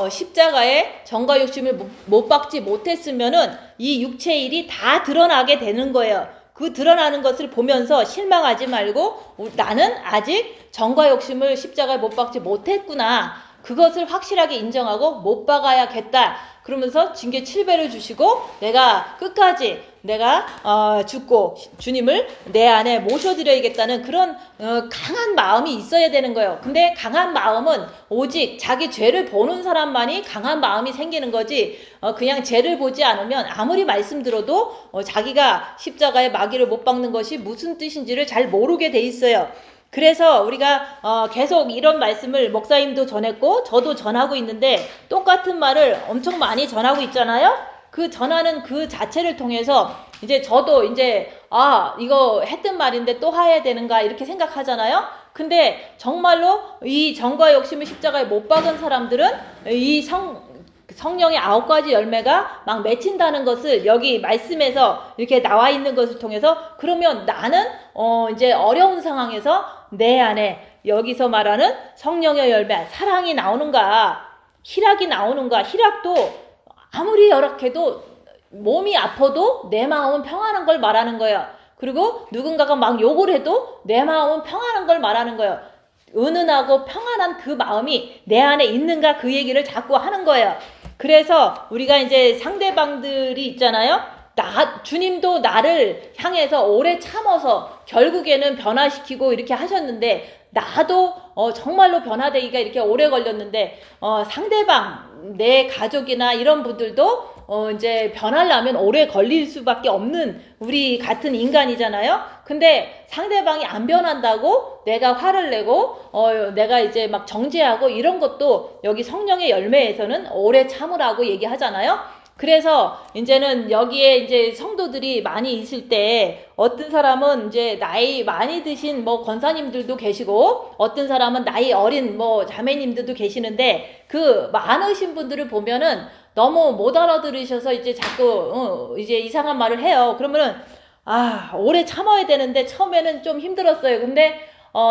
A: 십자가에 정과 욕심을 못 박지 못했으면은 이 육체의 일이 다 드러나게 되는 거예요. 그 드러나는 것을 보면서 실망하지 말고 나는 아직 정과 욕심을 십자가에 못 박지 못했구나. 그것을 확실하게 인정하고 못 박아야겠다. 그러면서 징계 7배를 주시고 내가 끝까지 내가 죽고 주님을 내 안에 모셔드려야겠다는 그런 강한 마음이 있어야 되는 거예요. 근데 강한 마음은 오직 자기 죄를 보는 사람만이 강한 마음이 생기는 거지 그냥 죄를 보지 않으면 아무리 말씀 들어도 자기가 십자가에 마귀를 못 박는 것이 무슨 뜻인지를 잘 모르게 돼 있어요. 그래서 우리가 계속 이런 말씀을 목사님도 전했고 저도 전하고 있는데 똑같은 말을 엄청 많이 전하고 있잖아요. 그 전하는 그 자체를 통해서 이제 저도 이제 이거 했던 말인데 또 해야 되는가 이렇게 생각하잖아요. 근데 정말로 이 정과 욕심을 십자가에 못 박은 사람들은 이 성령의 9가지 열매가 막 맺힌다는 것을 여기 말씀에서 이렇게 나와 있는 것을 통해서 그러면 나는 이제 어려운 상황에서 내 안에 여기서 말하는 성령의 열매 사랑이 나오는가 희락이 나오는가. 희락도 아무리 열악해도 몸이 아파도 내 마음은 평안한 걸 말하는 거예요. 그리고 누군가가 막 욕을 해도 내 마음은 평안한 걸 말하는 거예요. 은은하고 평안한 그 마음이 내 안에 있는가 그 얘기를 자꾸 하는 거예요. 그래서 우리가 이제 상대방들이 있잖아요. 주님도 나를 향해서 오래 참아서 결국에는 변화시키고 이렇게 하셨는데 나도 정말로 변화되기가 이렇게 오래 걸렸는데 상대방 내 가족이나 이런 분들도 이제 변하려면 오래 걸릴 수밖에 없는 우리 같은 인간이잖아요. 근데 상대방이 안 변한다고 내가 화를 내고 내가 이제 막 정죄하고 이런 것도 여기 성령의 열매에서는 오래 참으라고 얘기하잖아요. 그래서 이제는 여기에 이제 성도들이 많이 있을 때 어떤 사람은 이제 나이 많이 드신 뭐 권사님들도 계시고 어떤 사람은 나이 어린 뭐 자매님들도 계시는데 그 많으신 분들을 보면은 너무 못 알아들으셔서 이제 자꾸 이제 이상한 말을 해요. 그러면은 오래 참아야 되는데 처음에는 좀 힘들었어요. 근데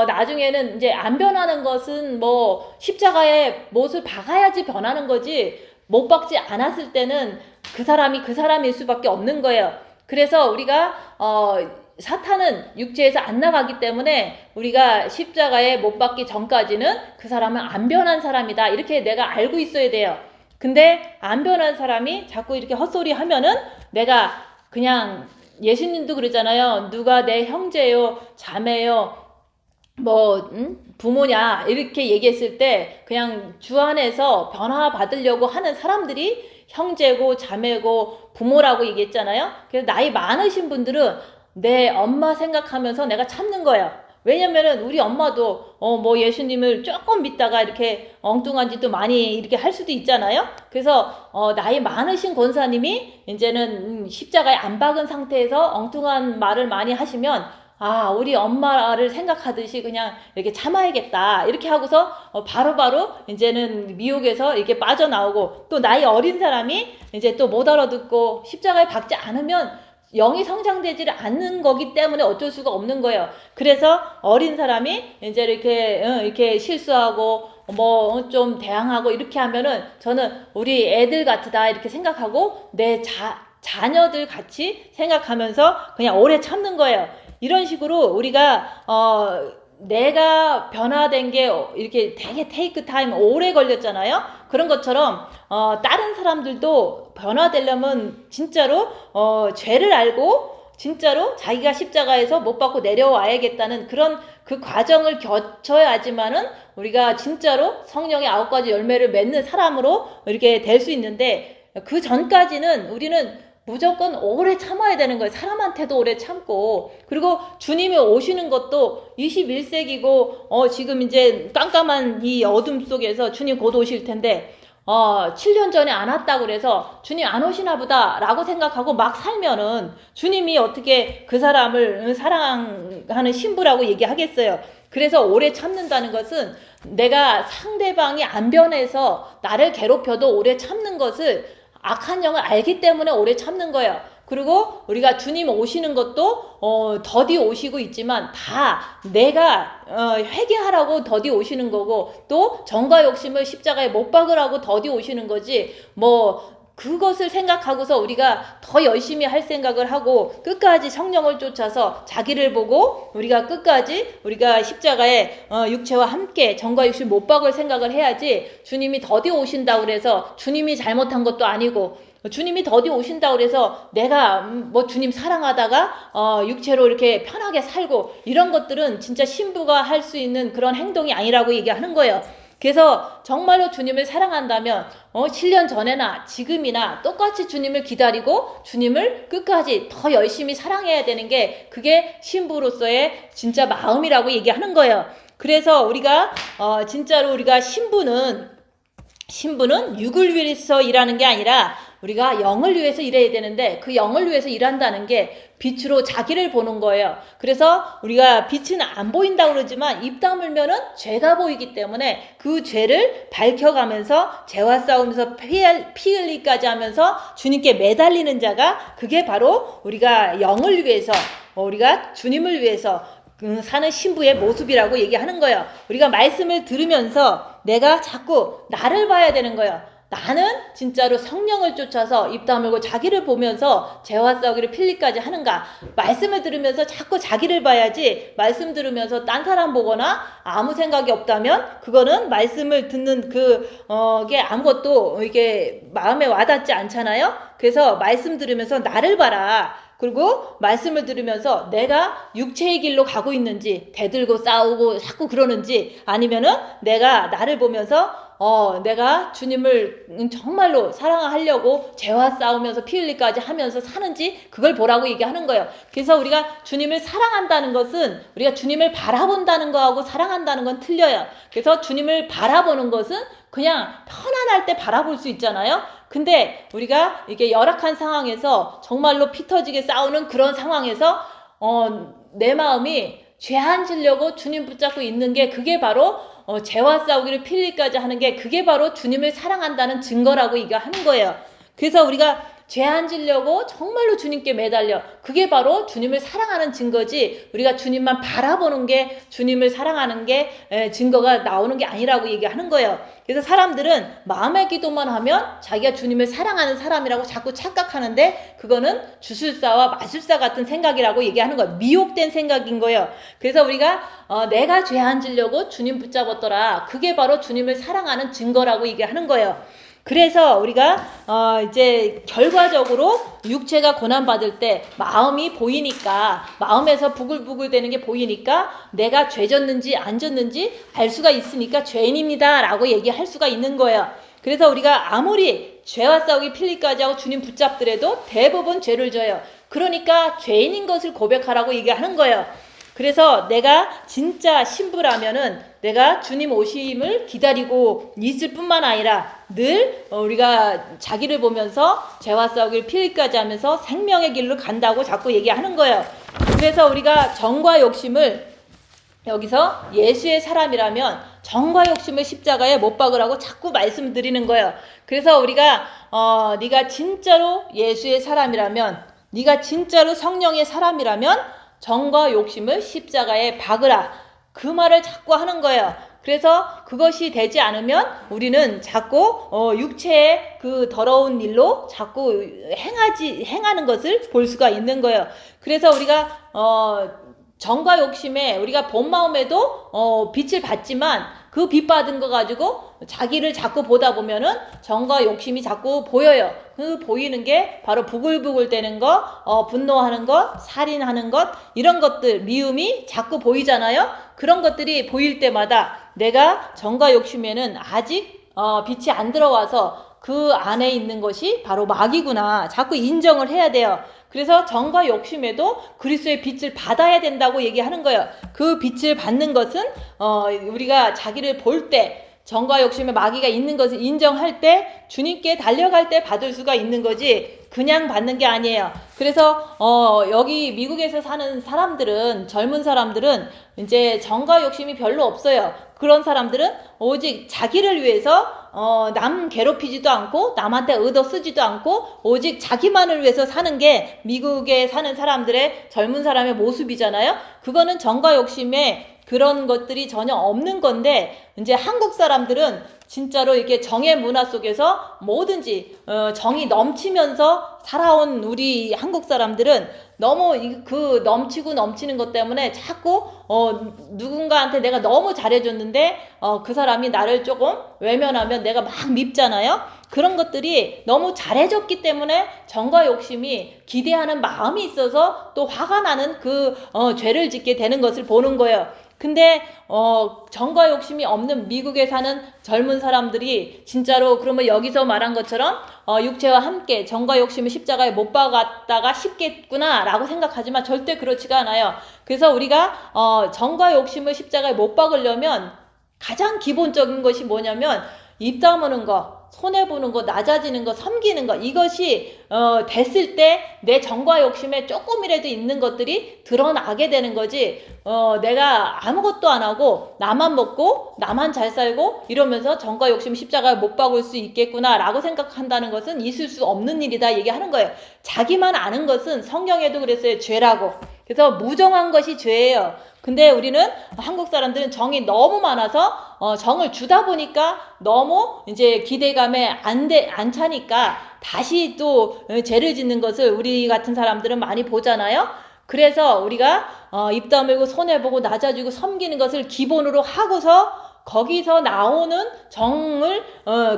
A: 나중에는 이제 안 변하는 것은 뭐 십자가에 못을 박아야지 변하는 거지 못 박지 않았을 때는 그 사람이 그 사람일 수밖에 없는 거예요. 그래서 우리가 사탄은 육체에서 안 나가기 때문에 우리가 십자가에 못 박기 전까지는 그 사람은 안 변한 사람이다 이렇게 내가 알고 있어야 돼요. 근데 안 변한 사람이 자꾸 이렇게 헛소리 하면은 내가 그냥 예수님도 그러잖아요. 누가 내 형제요 자매요 부모냐 이렇게 얘기했을 때 그냥 주 안에서 변화 받으려고 하는 사람들이 형제고 자매고 부모라고 얘기했잖아요. 그래서 나이 많으신 분들은 내 엄마 생각하면서 내가 참는 거예요. 왜냐면은 우리 엄마도 뭐 예수님을 조금 믿다가 이렇게 엉뚱한 짓도 많이 이렇게 할 수도 있잖아요. 그래서 나이 많으신 권사님이 이제는 십자가에 안 박은 상태에서 엉뚱한 말을 많이 하시면 아, 우리 엄마를 생각하듯이 그냥 이렇게 참아야겠다. 이렇게 하고서 바로바로 이제는 미혹에서 이렇게 빠져나오고, 또 나이 어린 사람이 이제 또 못 알아듣고 십자가에 박지 않으면 영이 성장되지 않는 거기 때문에 어쩔 수가 없는 거예요. 그래서 어린 사람이 이제 이렇게 실수하고 뭐 좀 대항하고 이렇게 하면은 저는 우리 애들 같다 이렇게 생각하고 내 자녀들 같이 생각하면서 그냥 오래 참는 거예요. 이런 식으로 우리가 내가 변화된 게 이렇게 되게 테이크 타임 오래 걸렸잖아요. 그런 것처럼 다른 사람들도 변화되려면 진짜로 죄를 알고 진짜로 자기가 십자가에서 못 받고 내려와야겠다는 그런 그 과정을 거쳐야지만은 우리가 진짜로 성령의 9가지 열매를 맺는 사람으로 이렇게 될 수 있는데, 그 전까지는 우리는 무조건 오래 참아야 되는 거예요. 사람한테도 오래 참고, 그리고 주님이 오시는 것도 21세기고 지금 이제 깜깜한 이 어둠 속에서 주님 곧 오실 텐데 7년 전에 안 왔다고 그래서 주님 안 오시나 보다 라고 생각하고 막 살면은 주님이 어떻게 그 사람을 사랑하는 신부라고 얘기하겠어요. 그래서 오래 참는다는 것은 내가 상대방이 안 변해서 나를 괴롭혀도 오래 참는 것을 악한 영을 알기 때문에 오래 참는 거예요. 그리고 우리가 주님 오시는 것도 더디 오시고 있지만 다 내가 회개하라고 더디 오시는 거고, 또 정과 욕심을 십자가에 못 박으라고 더디 오시는 거지, 뭐 그것을 생각하고서 우리가 더 열심히 할 생각을 하고 끝까지 성령을 쫓아서 자기를 보고 우리가 끝까지 우리가 십자가에 육체와 함께 정과 욕심 못 박을 생각을 해야지, 주님이 더디 오신다고 그래서 주님이 잘못한 것도 아니고, 주님이 더디 오신다고 그래서 내가 뭐 주님 사랑하다가 육체로 이렇게 편하게 살고, 이런 것들은 진짜 신부가 할 수 있는 그런 행동이 아니라고 얘기하는 거예요. 그래서 정말로 주님을 사랑한다면 7년 전에나 지금이나 똑같이 주님을 기다리고 주님을 끝까지 더 열심히 사랑해야 되는 게, 그게 신부로서의 진짜 마음이라고 얘기하는 거예요. 그래서 우리가 진짜로 우리가 신부는 육을 위해서 일하는 게 아니라 우리가 영을 위해서 일해야 되는데, 그 영을 위해서 일한다는 게 빛으로 자기를 보는 거예요. 그래서 우리가 빛은 안 보인다고 그러지만 입 다물면은 죄가 보이기 때문에 그 죄를 밝혀가면서 죄와 싸우면서 피 흘리기까지 하면서 주님께 매달리는 자가, 그게 바로 우리가 영을 위해서 우리가 주님을 위해서 사는 신부의 모습이라고 얘기하는 거예요. 우리가 말씀을 들으면서 내가 자꾸 나를 봐야 되는 거예요. 나는 진짜로 성령을 쫓아서 입 다물고 자기를 보면서 죄와 싸우기를 필리까지 하는가. 말씀을 들으면서 자꾸 자기를 봐야지, 말씀 들으면서 딴 사람 보거나 아무 생각이 없다면 그거는 말씀을 듣는 그게 아무것도 이게 마음에 와닿지 않잖아요. 그래서 말씀 들으면서 나를 봐라. 그리고 말씀을 들으면서 내가 육체의 길로 가고 있는지, 대들고 싸우고 자꾸 그러는지, 아니면은 내가 나를 보면서 내가 주님을 정말로 사랑하려고 죄와 싸우면서 피 흘리기까지 하면서 사는지, 그걸 보라고 얘기하는 거예요. 그래서 우리가 주님을 사랑한다는 것은 우리가 주님을 바라본다는 거하고 사랑한다는 건 틀려요. 그래서 주님을 바라보는 것은 그냥 편안할 때 바라볼 수 있잖아요. 근데 우리가 이게 열악한 상황에서 정말로 피 터지게 싸우는 그런 상황에서 내 마음이 죄안지려고 주님 붙잡고 있는 게, 그게 바로 죄와 싸우기를 필리까지 하는 게, 그게 바로 주님을 사랑한다는 증거라고 얘기하는 거예요. 그래서 우리가 죄 안 지려고 정말로 주님께 매달려, 그게 바로 주님을 사랑하는 증거지, 우리가 주님만 바라보는 게 주님을 사랑하는 게 증거가 나오는 게 아니라고 얘기하는 거예요. 그래서 사람들은 마음의 기도만 하면 자기가 주님을 사랑하는 사람이라고 자꾸 착각하는데, 그거는 주술사와 마술사 같은 생각이라고 얘기하는 거예요. 미혹된 생각인 거예요. 그래서 우리가 내가 죄 안 지려고 주님 붙잡았더라, 그게 바로 주님을 사랑하는 증거라고 얘기하는 거예요. 그래서 우리가 이제 결과적으로 육체가 고난받을 때 마음이 보이니까, 마음에서 부글부글 되는 게 보이니까 내가 죄 졌는지 안 졌는지 알 수가 있으니까 죄인입니다 라고 얘기할 수가 있는 거예요. 그래서 우리가 아무리 죄와 싸우기 필리까지 하고 주님 붙잡더라도 대부분 죄를 져요. 그러니까 죄인인 것을 고백하라고 얘기하는 거예요. 그래서 내가 진짜 신부라면은 내가 주님 오심을 기다리고 있을 뿐만 아니라 늘 우리가 자기를 보면서 죄와 싸우기를 피일까지 하면서 생명의 길로 간다고 자꾸 얘기하는 거예요. 그래서 우리가 정과 욕심을 여기서 예수의 사람이라면 정과 욕심을 십자가에 못 박으라고 자꾸 말씀드리는 거예요. 그래서 우리가 네가 진짜로 예수의 사람이라면, 네가 진짜로 성령의 사람이라면 정과 욕심을 십자가에 박으라, 그 말을 자꾸 하는 거예요. 그래서 그것이 되지 않으면 우리는 자꾸 육체의 그 더러운 일로 자꾸 행하는 것을 볼 수가 있는 거예요. 그래서 우리가 정과 욕심에 우리가 본 마음에도 빛을 받지만 그 빛 받은 거 가지고 자기를 자꾸 보다 보면은 정과 욕심이 자꾸 보여요. 그 보이는 게 바로 부글부글 대는 거, 분노하는 것, 살인하는 것, 이런 것들, 미움이 자꾸 보이잖아요. 그런 것들이 보일 때마다 내가 정과 욕심에는 아직 빛이 안 들어와서 그 안에 있는 것이 바로 마귀구나, 자꾸 인정을 해야 돼요. 그래서 정과 욕심에도 그리스도의 빛을 받아야 된다고 얘기하는 거예요. 그 빛을 받는 것은 우리가 자기를 볼 때, 정과 욕심에 마귀가 있는 것을 인정할 때, 주님께 달려갈 때 받을 수가 있는 거지 그냥 받는 게 아니에요. 그래서 여기 미국에서 사는 사람들은, 젊은 사람들은 이제 정과 욕심이 별로 없어요. 그런 사람들은 오직 자기를 위해서 남 괴롭히지도 않고 남한테 얻어 쓰지도 않고 오직 자기만을 위해서 사는 게 미국에 사는 사람들의, 젊은 사람의 모습이잖아요. 그거는 정과 욕심에 그런 것들이 전혀 없는 건데, 이제 한국 사람들은 진짜로 이렇게 정의 문화 속에서 뭐든지 정이 넘치면서 살아온 우리 한국 사람들은 너무 그 넘치고 넘치는 것 때문에 자꾸 누군가한테 내가 너무 잘해줬는데 그 사람이 나를 조금 외면하면 내가 막 밉잖아요. 그런 것들이 너무 잘해줬기 때문에 정과 욕심이 기대하는 마음이 있어서 또 화가 나는 그 죄를 짓게 되는 것을 보는 거예요. 근데 정과 욕심이 없는 미국에 사는 젊은 사람들이 진짜로 그러면 여기서 말한 것처럼 육체와 함께 정과 욕심을 십자가에 못 박았다가 쉽겠구나 라고 생각하지만 절대 그렇지가 않아요. 그래서 우리가 정과 욕심을 십자가에 못 박으려면 가장 기본적인 것이 뭐냐면 입 다무는 거, 손해보는 거, 낮아지는 거, 섬기는 거, 이것이 됐을 때 내 정과 욕심에 조금이라도 있는 것들이 드러나게 되는 거지. 내가 아무것도 안 하고 나만 먹고 나만 잘 살고 이러면서 정과 욕심 십자가에 못 박을 수 있겠구나 라고 생각한다는 것은 있을 수 없는 일이다 얘기하는 거예요. 자기만 아는 것은 성경에도 그랬어요. 죄라고. 그래서 무정한 것이 죄예요. 근데 우리는 한국 사람들은 정이 너무 많아서 정을 주다 보니까 너무 이제 기대감에 안 차니까 다시 또 죄를 짓는 것을 우리 같은 사람들은 많이 보잖아요. 그래서 우리가 입 다물고 손해보고 낮아지고 섬기는 것을 기본으로 하고서 거기서 나오는 정을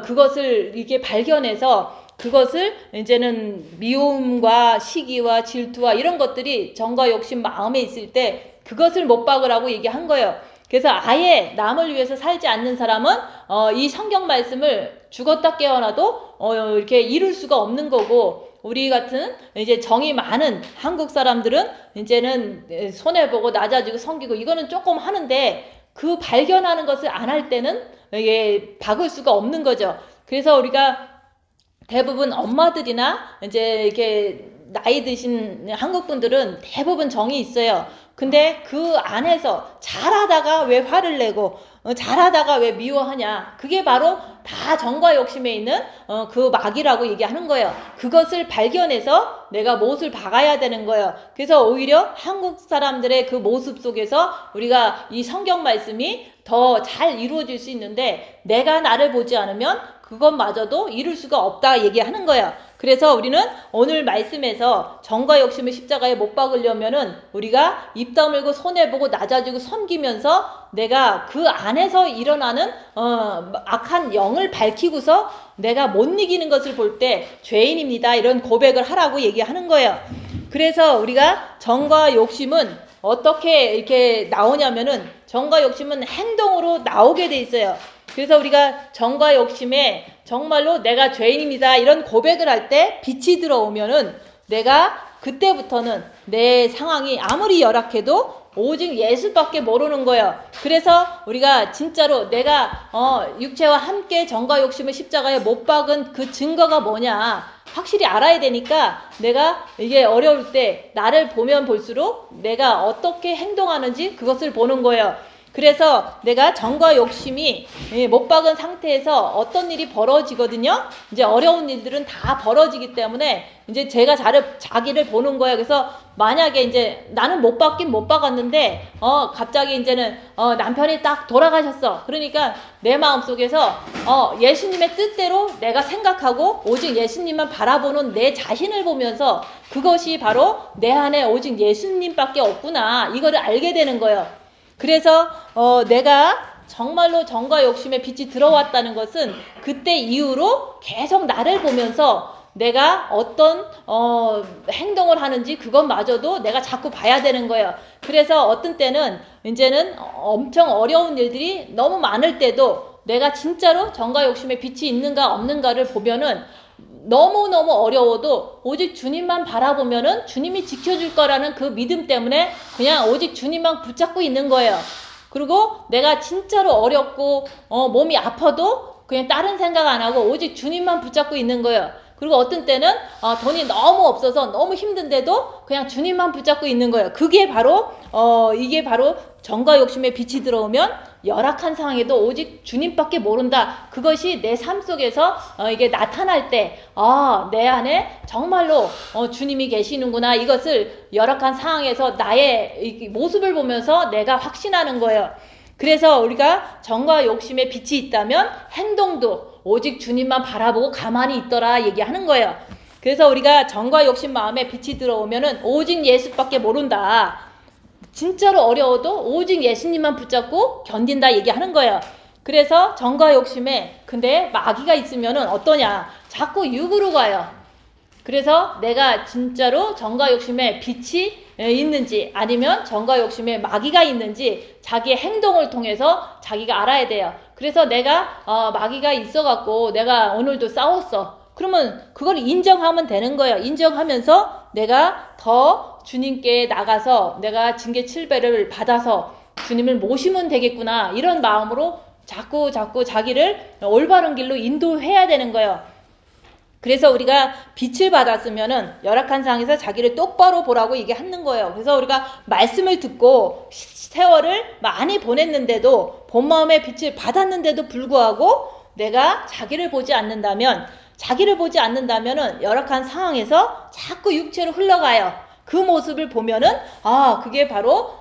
A: 그것을 이렇게 발견해서 그것을 이제는 미움과 시기와 질투와 이런 것들이 정과 욕심 마음에 있을 때 그것을 못 박으라고 얘기한 거예요. 그래서 아예 남을 위해서 살지 않는 사람은 이 성경 말씀을 죽었다 깨어나도 이렇게 이룰 수가 없는 거고, 우리 같은 이제 정이 많은 한국 사람들은 이제는 손해보고 낮아지고 섬기고 이거는 조금 하는데 그 발견하는 것을 안 할 때는 이게 박을 수가 없는 거죠. 그래서 우리가 대부분 엄마들이나 이제 이렇게 나이 드신 한국 분들은 대부분 정이 있어요. 근데 그 안에서 잘하다가 왜 화를 내고 잘하다가 왜 미워하냐, 그게 바로 다 정과 욕심에 있는 그 마귀라고 얘기하는 거예요. 그것을 발견해서 내가 못을 박아야 되는 거예요. 그래서 오히려 한국 사람들의 그 모습 속에서 우리가 이 성경 말씀이 더 잘 이루어질 수 있는데, 내가 나를 보지 않으면 그것마저도 이룰 수가 없다 얘기하는 거예요. 그래서 우리는 오늘 말씀에서 정과 욕심을 십자가에 못 박으려면은 우리가 입 다물고 손해보고 낮아지고 섬기면서 내가 그 안에서 일어나는 악한 영을 밝히고서 내가 못 이기는 것을 볼 때 죄인입니다, 이런 고백을 하라고 얘기하는 거예요. 그래서 우리가 정과 욕심은 어떻게 이렇게 나오냐면은 정과 욕심은 행동으로 나오게 돼 있어요. 그래서 우리가 정과 욕심에 정말로 내가 죄인입니다 이런 고백을 할 때 빛이 들어오면은 내가 그때부터는 내 상황이 아무리 열악해도 오직 예수밖에 모르는 거예요. 그래서 우리가 진짜로 내가 육체와 함께 정과 욕심을 십자가에 못 박은 그 증거가 뭐냐 확실히 알아야 되니까 내가 이게 어려울 때 나를 보면 볼수록 내가 어떻게 행동하는지 그것을 보는 거예요. 그래서 내가 정과 욕심이 못 박은 상태에서 어떤 일이 벌어지거든요. 이제 어려운 일들은 다 벌어지기 때문에 이제 제가 자기를 보는 거예요. 그래서 만약에 이제 나는 못 박긴 못 박았는데 갑자기 이제는 남편이 딱 돌아가셨어. 그러니까 내 마음속에서 예수님의 뜻대로 내가 생각하고 오직 예수님만 바라보는 내 자신을 보면서 그것이 바로 내 안에 오직 예수님밖에 없구나 이거를 알게 되는 거예요. 그래서 내가 정말로 정과 욕심의 빛이 들어왔다는 것은 그때 이후로 계속 나를 보면서 내가 어떤 행동을 하는지 그것마저도 내가 자꾸 봐야 되는 거예요. 그래서 어떤 때는 이제는 엄청 어려운 일들이 너무 많을 때도 내가 진짜로 정과 욕심의 빛이 있는가 없는가를 보면은 너무너무 어려워도 오직 주님만 바라보면은 주님이 지켜줄 거라는 그 믿음 때문에 그냥 오직 주님만 붙잡고 있는 거예요. 그리고 내가 진짜로 어렵고 몸이 아파도 그냥 다른 생각 안 하고 오직 주님만 붙잡고 있는 거예요. 그리고 어떤 때는 돈이 너무 없어서 너무 힘든데도 그냥 주님만 붙잡고 있는 거예요. 그게 바로 이게 바로 정과 욕심의 빛이 들어오면 열악한 상황에도 오직 주님밖에 모른다. 그것이 내 삶 속에서 이게 나타날 때 내 안에 정말로 주님이 계시는구나. 이것을 열악한 상황에서 나의 모습을 보면서 내가 확신하는 거예요. 그래서 우리가 정과 욕심의 빛이 있다면 행동도 오직 주님만 바라보고 가만히 있더라 얘기하는 거예요. 그래서 우리가 정과 욕심 마음에 빛이 들어오면은 오직 예수밖에 모른다. 진짜로 어려워도 오직 예수님만 붙잡고 견딘다 얘기하는 거예요. 그래서 정과 욕심에 근데 마귀가 있으면은 어떠냐? 자꾸 육으로 가요. 그래서 내가 진짜로 정과 욕심에 빛이 있는지 아니면 정과 욕심에 마귀가 있는지 자기의 행동을 통해서 자기가 알아야 돼요. 그래서 내가 마귀가 있어갖고 내가 오늘도 싸웠어. 그러면 그걸 인정하면 되는 거예요. 인정하면서 내가 더 주님께 나가서 내가 징계 7배를 받아서 주님을 모시면 되겠구나. 이런 마음으로 자꾸 자기를 올바른 길로 인도해야 되는 거예요. 그래서 우리가 빛을 받았으면은 열악한 상황에서 자기를 똑바로 보라고 얘기하는 거예요. 그래서 우리가 말씀을 듣고 세월을 많이 보냈는데도 본 마음의 빛을 받았는데도 불구하고 내가 자기를 보지 않는다면은 열악한 상황에서 자꾸 육체로 흘러가요. 그 모습을 보면은 그게 바로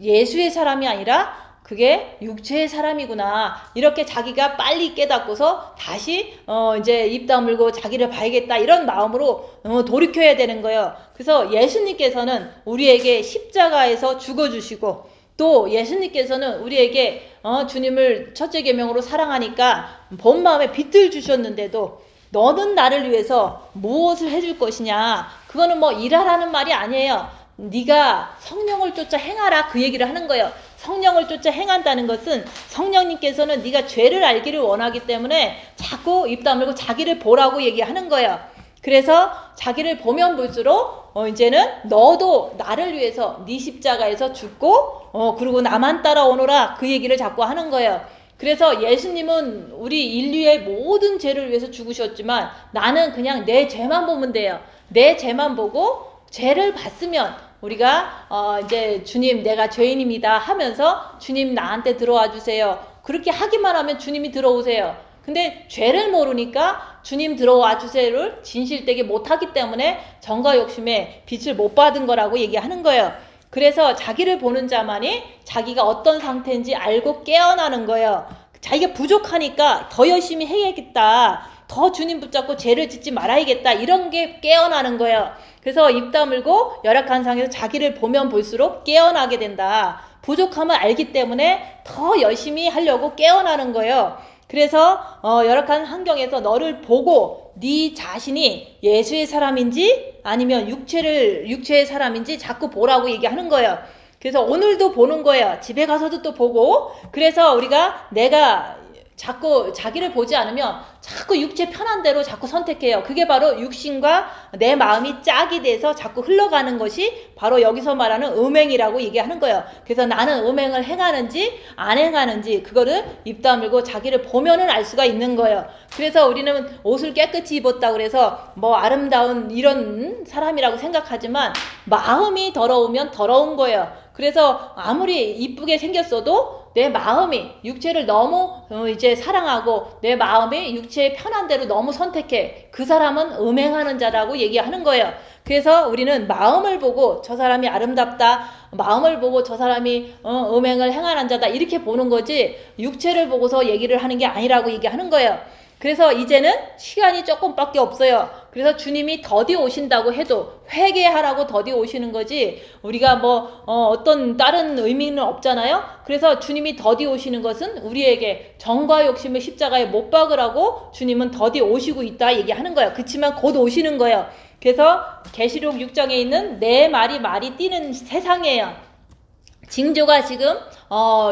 A: 예수의 사람이 아니라 그게 육체의 사람이구나. 이렇게 자기가 빨리 깨닫고서 다시 이제 입 다물고 자기를 봐야겠다. 이런 마음으로 돌이켜야 되는 거예요. 그래서 예수님께서는 우리에게 십자가에서 죽어주시고 또 예수님께서는 우리에게 주님을 첫째 계명으로 사랑하니까 본 마음에 빛을 주셨는데도 너는 나를 위해서 무엇을 해줄 것이냐. 그거는 뭐 일하라는 말이 아니에요. 네가 성령을 쫓아 행하라 그 얘기를 하는 거예요. 성령을 쫓아 행한다는 것은 성령님께서는 네가 죄를 알기를 원하기 때문에 자꾸 입 다물고 자기를 보라고 얘기하는 거예요. 그래서 자기를 보면 볼수록 이제는 너도 나를 위해서 네 십자가에서 죽고 그리고 나만 따라오너라 그 얘기를 자꾸 하는 거예요. 그래서 예수님은 우리 인류의 모든 죄를 위해서 죽으셨지만 나는 그냥 내 죄만 보면 돼요. 내 죄만 보고 죄를 봤으면 우리가 이제 주님 내가 죄인입니다 하면서 주님 나한테 들어와 주세요. 그렇게 하기만 하면 주님이 들어오세요. 근데 죄를 모르니까 주님 들어와 주세요를 진실되게 못하기 때문에 정과 욕심에 빛을 못 받은 거라고 얘기하는 거예요. 그래서 자기를 보는 자만이 자기가 어떤 상태인지 알고 깨어나는 거예요. 자기가 부족하니까 더 열심히 해야겠다. 더 주님 붙잡고 죄를 짓지 말아야겠다. 이런 게 깨어나는 거예요. 그래서 입 다물고 열악한 상황에서 자기를 보면 볼수록 깨어나게 된다. 부족함을 알기 때문에 더 열심히 하려고 깨어나는 거예요. 그래서 열악한 환경에서 너를 보고 네 자신이 예수의 사람인지 아니면 육체의 사람인지 자꾸 보라고 얘기하는 거예요. 그래서 오늘도 보는 거예요. 집에 가서도 또 보고. 그래서 우리가 내가 자꾸 자기를 보지 않으면 자꾸 육체 편한 대로 자꾸 선택해요. 그게 바로 육신과 내 마음이 짝이 돼서 자꾸 흘러가는 것이 바로 여기서 말하는 음행이라고 얘기하는 거예요. 그래서 나는 음행을 행하는지 안 행하는지 그거를 입 다물고 자기를 보면은 알 수가 있는 거예요. 그래서 우리는 옷을 깨끗이 입었다 그래서 뭐 아름다운 이런 사람이라고 생각하지만 마음이 더러우면 더러운 거예요. 그래서 아무리 이쁘게 생겼어도 내 마음이 육체를 너무 이제 사랑하고 내 마음이 육체의 편한 대로 너무 선택해. 그 사람은 음행하는 자라고 얘기하는 거예요. 그래서 우리는 마음을 보고 저 사람이 아름답다, 마음을 보고 저 사람이 음행을 행하는 자다 이렇게 보는 거지 육체를 보고서 얘기를 하는 게 아니라고 얘기하는 거예요. 그래서 이제는 시간이 조금밖에 없어요. 그래서 주님이 더디 오신다고 해도 회개하라고 더디 오시는 거지 우리가 뭐 어떤 다른 의미는 없잖아요. 그래서 주님이 더디 오시는 것은 우리에게 정과 욕심을 십자가에 못 박으라고 주님은 더디 오시고 있다 얘기하는 거예요. 그렇지만 곧 오시는 거예요. 그래서 계시록 6장에 있는 네 말이 뛰는 세상이에요. 징조가 지금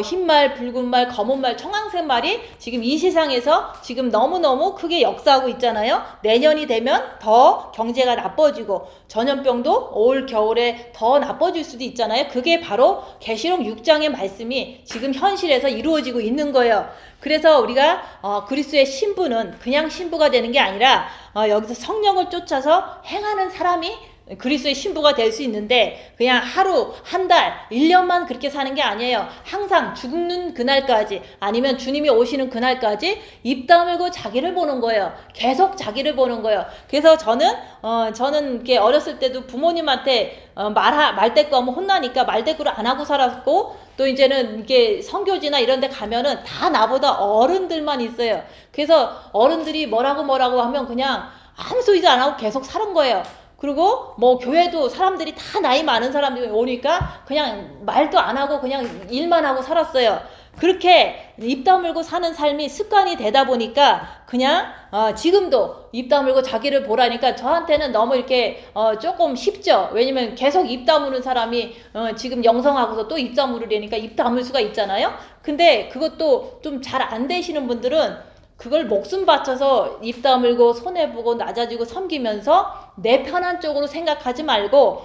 A: 흰 말, 붉은 말, 검은 말, 청황색 말이 지금 이 세상에서 지금 너무너무 크게 역사하고 있잖아요. 내년이 되면 더 경제가 나빠지고 전염병도 올 겨울에 더 나빠질 수도 있잖아요. 그게 바로 계시록 6장의 말씀이 지금 현실에서 이루어지고 있는 거예요. 그래서 우리가 그리스도의 신부는 그냥 신부가 되는 게 아니라 여기서 성령을 쫓아서 행하는 사람이 그리스도의 신부가 될 수 있는데 그냥 하루, 한 달, 1년만 그렇게 사는 게 아니에요. 항상 죽는 그날까지 아니면 주님이 오시는 그날까지 입 다물고 자기를 보는 거예요. 계속 자기를 보는 거예요. 그래서 저는 이렇게 어렸을 때도 부모님한테 말대꾸 하면 혼나니까 말대꾸를 안 하고 살았고 또 이제는 이게 선교지나 이런 데 가면은 다 나보다 어른들만 있어요. 그래서 어른들이 뭐라고 하면 그냥 아무 소리도 안 하고 계속 사는 거예요. 그리고 뭐 교회도 사람들이 다 나이 많은 사람들이 오니까 그냥 말도 안 하고 그냥 일만 하고 살았어요. 그렇게 입 다물고 사는 삶이 습관이 되다 보니까 그냥 지금도 입 다물고 자기를 보라니까 저한테는 너무 이렇게 조금 쉽죠. 왜냐면 계속 입 다무는 사람이 지금 영성하고서 또 입 다물으려니까 입 다물 수가 있잖아요. 근데 그것도 좀 잘 안 되시는 분들은 그걸 목숨 바쳐서 입 다물고 손해보고 낮아지고 섬기면서 내 편한 쪽으로 생각하지 말고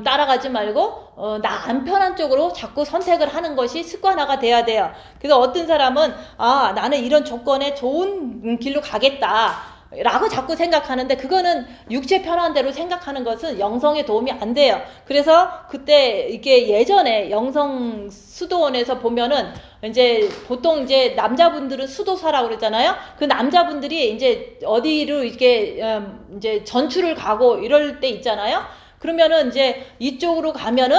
A: 따라가지 말고 나 안 편한 쪽으로 자꾸 선택을 하는 것이 습관화가 돼야 돼요. 그래서 어떤 사람은 나는 이런 조건에 좋은 길로 가겠다 라고 자꾸 생각하는데 그거는 육체 편한 대로 생각하는 것은 영성에 도움이 안 돼요. 그래서 그때 이게 예전에 영성 수도원에서 보면은 이제 보통 이제 남자분들은 수도사라고 그러잖아요. 그 남자분들이 이제 어디로 이렇게 이제 전출을 가고 이럴 때 있잖아요. 그러면은 이제 이쪽으로 가면은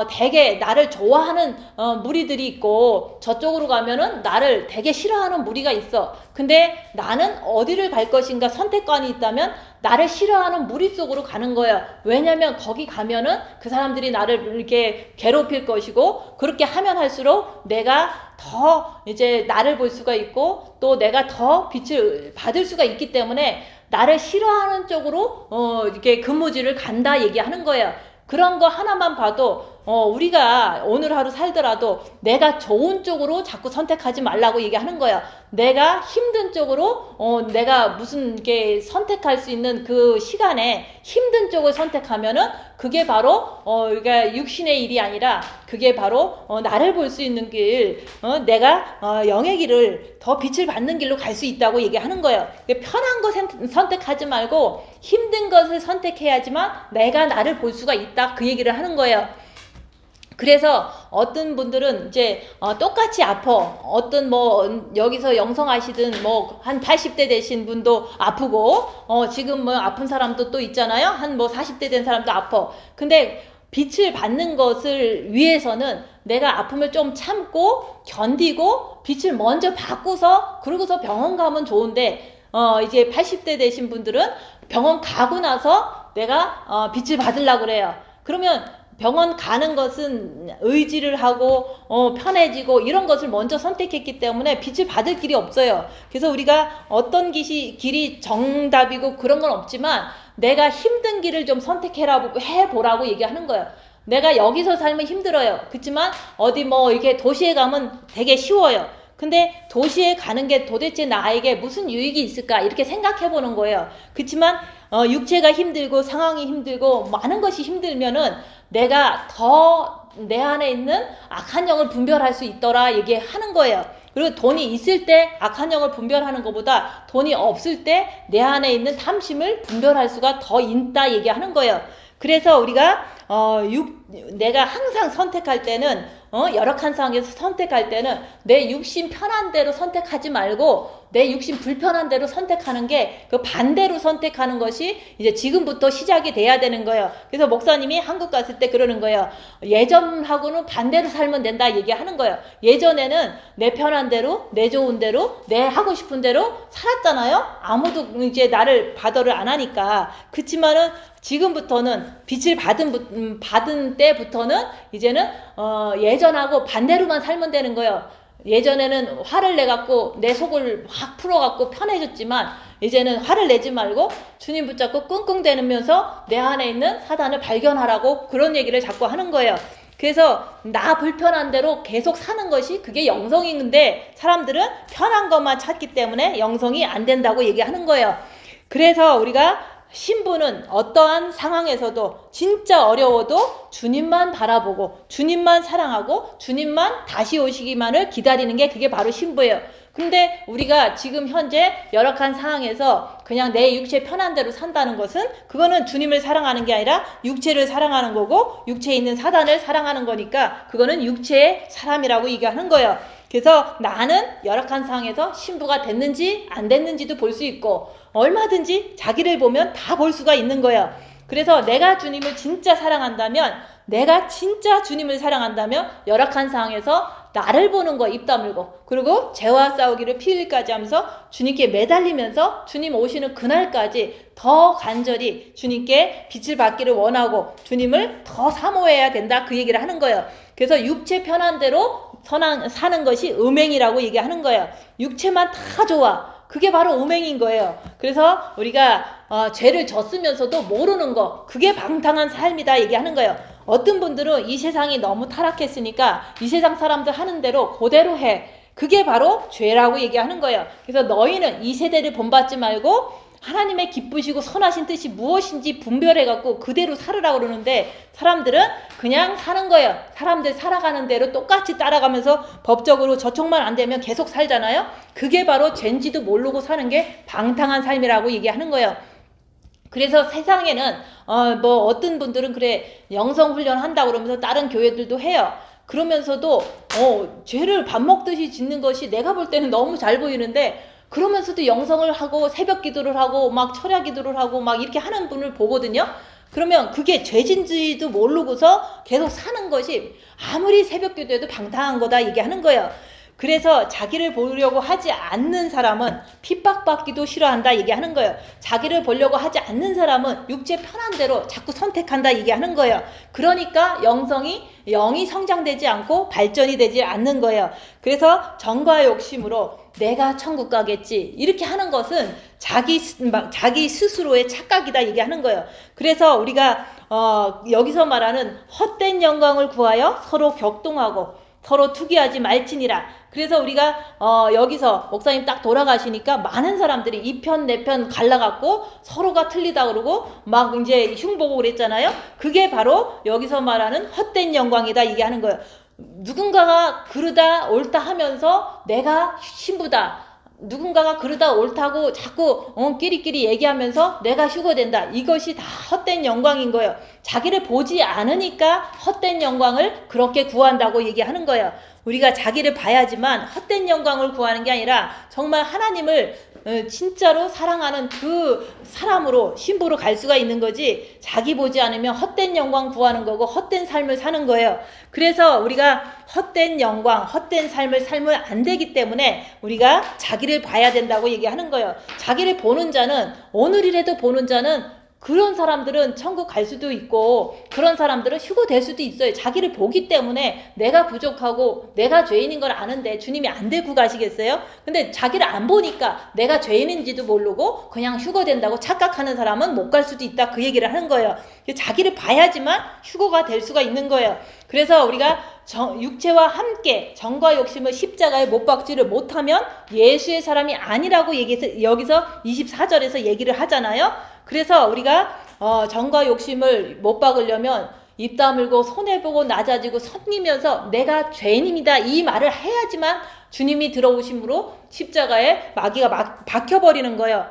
A: 되게 나를 좋아하는 무리들이 있고 저쪽으로 가면은 나를 되게 싫어하는 무리가 있어. 근데 나는 어디를 갈 것인가 선택관이 있다면 나를 싫어하는 무리 속으로 가는 거예요. 왜냐면 거기 가면은 그 사람들이 나를 이렇게 괴롭힐 것이고 그렇게 하면 할수록 내가 더 이제 나를 볼 수가 있고 또 내가 더 빛을 받을 수가 있기 때문에 나를 싫어하는 쪽으로 이렇게 근무지를 간다 얘기하는 거예요. 그런 거 하나만 봐도 우리가 오늘 하루 살더라도 내가 좋은 쪽으로 자꾸 선택하지 말라고 얘기하는 거예요. 내가 힘든 쪽으로 내가 무슨 이렇게 선택할 수 있는 그 시간에 힘든 쪽을 선택하면은 그게 바로 그러니까 육신의 일이 아니라 그게 바로 나를 볼 수 있는 길, 내가 영의 길을 더 빛을 받는 길로 갈 수 있다고 얘기하는 거예요. 편한 거 선택하지 말고 힘든 것을 선택해야지만 내가 나를 볼 수가 있다 그 얘기를 하는 거예요. 그래서 어떤 분들은 이제 똑같이 아파. 어떤 뭐 여기서 영성하시든 뭐 한 80대 되신 분도 아프고 지금 뭐 아픈 사람도 또 있잖아요. 한 뭐 40대 된 사람도 아파. 근데 빛을 받는 것을 위해서는 내가 아픔을 좀 참고 견디고 빛을 먼저 받고서 그러고서 병원 가면 좋은데 이제 80대 되신 분들은 병원 가고 나서 내가 빛을 받으려고 그래요. 그러면 병원 가는 것은 의지를 하고 편해지고 이런 것을 먼저 선택했기 때문에 빛을 받을 길이 없어요. 그래서 우리가 어떤 길이 정답이고 그런 건 없지만 내가 힘든 길을 좀 해보라고 얘기하는 거예요. 내가 여기서 살면 힘들어요. 그렇지만 어디 뭐 이렇게 도시에 가면 되게 쉬워요. 근데 도시에 가는 게 도대체 나에게 무슨 유익이 있을까 이렇게 생각해 보는 거예요. 그렇지만 육체가 힘들고 상황이 힘들고 많은 것이 힘들면은 내가 더 내 안에 있는 악한 영을 분별할 수 있더라 얘기하는 거예요. 그리고 돈이 있을 때 악한 영을 분별하는 것보다 돈이 없을 때 내 안에 있는 탐심을 분별할 수가 더 있다 얘기하는 거예요. 그래서 우리가 내가 항상 선택할 때는 열악한 상황에서 선택할 때는 내 육신 편한 대로 선택하지 말고 내 육신 불편한 대로 선택하는 게 그 반대로 선택하는 것이 이제 지금부터 시작이 돼야 되는 거예요. 그래서 목사님이 한국 갔을 때 그러는 거예요. 예전하고는 반대로 살면 된다 얘기하는 거예요. 예전에는 내 편한 대로 내 좋은 대로 내 하고 싶은 대로 살았잖아요. 아무도 이제 나를 받아를 안 하니까. 그렇지만은 지금부터는 빛을 받은 때부터는 이제는 예전하고 반대로만 살면 되는 거예요. 예전에는 화를 내갖고 내 속을 확 풀어갖고 편해졌지만 이제는 화를 내지 말고 주님 붙잡고 끙끙대면서 내 안에 있는 사단을 발견하라고 그런 얘기를 자꾸 하는 거예요. 그래서 나 불편한 대로 계속 사는 것이 그게 영성인데 사람들은 편한 것만 찾기 때문에 영성이 안 된다고 얘기하는 거예요. 그래서 우리가 신부는 어떠한 상황에서도 진짜 어려워도 주님만 바라보고 주님만 사랑하고 주님만 다시 오시기만을 기다리는 게 그게 바로 신부예요. 근데 우리가 지금 현재 열악한 상황에서 그냥 내 육체 편한 대로 산다는 것은 그거는 주님을 사랑하는 게 아니라 육체를 사랑하는 거고 육체에 있는 사단을 사랑하는 거니까 그거는 육체의 사람이라고 얘기하는 거예요. 그래서 나는 열악한 상황에서 신부가 됐는지 안 됐는지도 볼 수 있고 얼마든지 자기를 보면 다 볼 수가 있는 거예요. 그래서 내가 주님을 진짜 사랑한다면 내가 진짜 주님을 사랑한다면 열악한 상황에서 나를 보는 거 입 다물고 그리고 죄와 싸우기를 피일까지 하면서 주님께 매달리면서 주님 오시는 그날까지 더 간절히 주님께 빛을 받기를 원하고 주님을 더 사모해야 된다 그 얘기를 하는 거예요. 그래서 육체 편한 대로 사는 것이 음행이라고 얘기하는 거예요. 육체만 다 좋아. 그게 바로 음행인 거예요. 그래서 우리가 죄를 졌으면서도 모르는 거 그게 방탕한 삶이다 얘기하는 거예요. 어떤 분들은 이 세상이 너무 타락했으니까 이 세상 사람들 하는 대로 그대로 해. 그게 바로 죄라고 얘기하는 거예요. 그래서 너희는 이 세대를 본받지 말고 하나님의 기쁘시고 선하신 뜻이 무엇인지 분별해갖고 그대로 살으라고 그러는데 사람들은 그냥 사는 거예요. 사람들 살아가는 대로 똑같이 따라가면서 법적으로 저촉만 안 되면 계속 살잖아요. 그게 바로 죄인지도 모르고 사는 게 방탕한 삶이라고 얘기하는 거예요. 그래서 세상에는 어떤 분들은 그래 영성훈련 한다고 그러면서 다른 교회들도 해요. 그러면서도 죄를 밥 먹듯이 짓는 것이 내가 볼 때는 너무 잘 보이는데 그러면서도 영성을 하고 새벽 기도를 하고 막 철야 기도를 하고 막 이렇게 하는 분을 보거든요. 그러면 그게 죄진지도 모르고서 계속 사는 것이 아무리 새벽 기도해도 방탕한 거다 얘기하는 거예요. 그래서 자기를 보려고 하지 않는 사람은 핍박받기도 싫어한다 얘기하는 거예요. 자기를 보려고 하지 않는 사람은 육체 편한 대로 자꾸 선택한다 얘기하는 거예요. 그러니까 영이 성장되지 않고 발전이 되지 않는 거예요. 그래서 정과 욕심으로 내가 천국 가겠지 이렇게 하는 것은 자기 스스로의 착각이다 얘기하는 거예요. 그래서 우리가 여기서 말하는 헛된 영광을 구하여 서로 격동하고 서로 투기하지 말지니라. 그래서 우리가 여기서 목사님 딱 돌아가시니까 많은 사람들이 이 편 내 편 갈라갖고 서로가 틀리다 그러고 막 이제 흉보고 그랬잖아요. 그게 바로 여기서 말하는 헛된 영광이다 얘기하는 거예요. 누군가가 그러다 옳다 하면서 내가 신부다. 누군가가 그러다 옳다고 자꾸 끼리끼리 얘기하면서 내가 휴거된다. 이것이 다 헛된 영광인 거예요. 자기를 보지 않으니까 헛된 영광을 그렇게 구한다고 얘기하는 거예요. 우리가 자기를 봐야지만 헛된 영광을 구하는 게 아니라 정말 하나님을 진짜로 사랑하는 그 사람으로 신부로 갈 수가 있는 거지 자기 보지 않으면 헛된 영광 구하는 거고 헛된 삶을 사는 거예요. 그래서 우리가 헛된 영광, 헛된 삶을 살면 안 되기 때문에 우리가 자기를 봐야 된다고 얘기하는 거예요. 자기를 보는 자는 오늘이라도 보는 자는 그런 사람들은 천국 갈 수도 있고 그런 사람들은 휴거될 수도 있어요. 자기를 보기 때문에 내가 부족하고 내가 죄인인 걸 아는데 주님이 안 데리고 가시겠어요? 근데 자기를 안 보니까 내가 죄인인지도 모르고 그냥 휴거된다고 착각하는 사람은 못 갈 수도 있다 그 얘기를 하는 거예요. 자기를 봐야지만 휴거가 될 수가 있는 거예요. 그래서 우리가 육체와 함께 정과 욕심을 십자가에 못 박지를 못하면 예수의 사람이 아니라고 얘기해서 여기서 24절에서 얘기를 하잖아요. 그래서 우리가 정과 욕심을 못 박으려면 입 다물고 손해보고 낮아지고 섬기면서 내가 죄인입니다 이 말을 해야지만 주님이 들어오심으로 십자가에 마귀가 박혀버리는 거예요.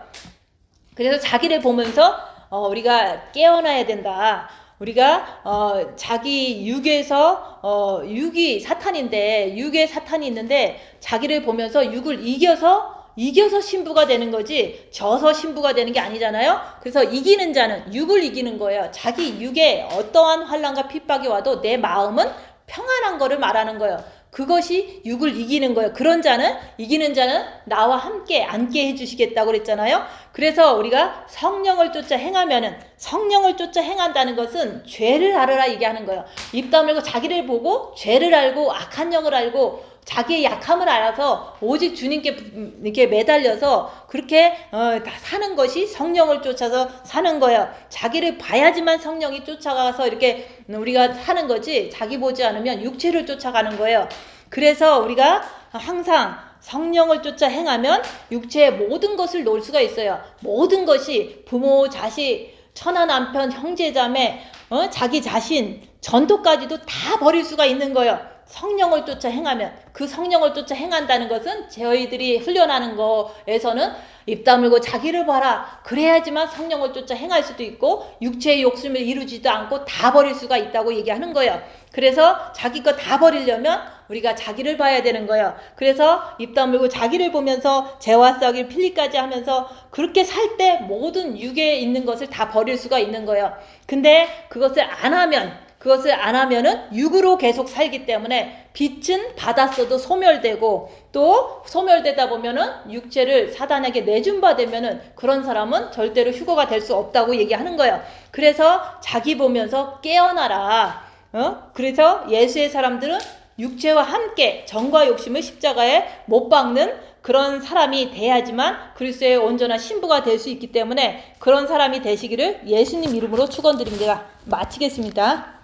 A: 그래서 자기를 보면서 우리가 깨어나야 된다. 우리가 자기 육에서 육이 사탄인데 육에 사탄이 있는데 자기를 보면서 육을 이겨서 신부가 되는 거지 져서 신부가 되는 게 아니잖아요. 그래서 이기는 자는 육을 이기는 거예요. 자기 육에 어떠한 환난과 핍박이 와도 내 마음은 평안한 거를 말하는 거예요. 그것이 육을 이기는 거예요. 그런 자는 이기는 자는 나와 함께 앉게 해주시겠다고 그랬잖아요. 그래서 우리가 성령을 쫓아 행하면은 성령을 쫓아 행한다는 것은 죄를 알아라 얘기하는 거예요. 입 다물고 자기를 보고 죄를 알고 악한 영을 알고 자기의 약함을 알아서 오직 주님께 이렇게 매달려서 그렇게 사는 것이 성령을 쫓아서 사는 거예요. 자기를 봐야지만 성령이 쫓아가서 이렇게 우리가 사는 거지 자기 보지 않으면 육체를 쫓아가는 거예요. 그래서 우리가 항상 성령을 쫓아 행하면 육체의 모든 것을 놓을 수가 있어요. 모든 것이 부모, 자식, 처나 남편, 형제, 자매, 자기 자신, 전도까지도 다 버릴 수가 있는 거예요. 성령을 쫓아 행하면 그 성령을 쫓아 행한다는 것은 저희들이 훈련하는 거에서는 입 다물고 자기를 봐라 그래야지만 성령을 쫓아 행할 수도 있고 육체의 욕심을 이루지도 않고 다 버릴 수가 있다고 얘기하는 거예요. 그래서 자기 거 다 버리려면 우리가 자기를 봐야 되는 거예요. 그래서 입 다물고 자기를 보면서 죄와 썩일 필리까지 하면서 그렇게 살 때 모든 육에 있는 것을 다 버릴 수가 있는 거예요. 근데 그것을 안 하면은 육으로 계속 살기 때문에 빛은 받았어도 소멸되고 또 소멸되다 보면은 육체를 사단에게 내준 바 되면은 그런 사람은 절대로 휴거가 될 수 없다고 얘기하는 거예요. 그래서 자기 보면서 깨어나라. 그래서 예수의 사람들은 육체와 함께 정과 욕심을 십자가에 못 박는 그런 사람이 돼야지만 그리스도의 온전한 신부가 될 수 있기 때문에 그런 사람이 되시기를 예수님 이름으로 축원드립니다. 마치겠습니다.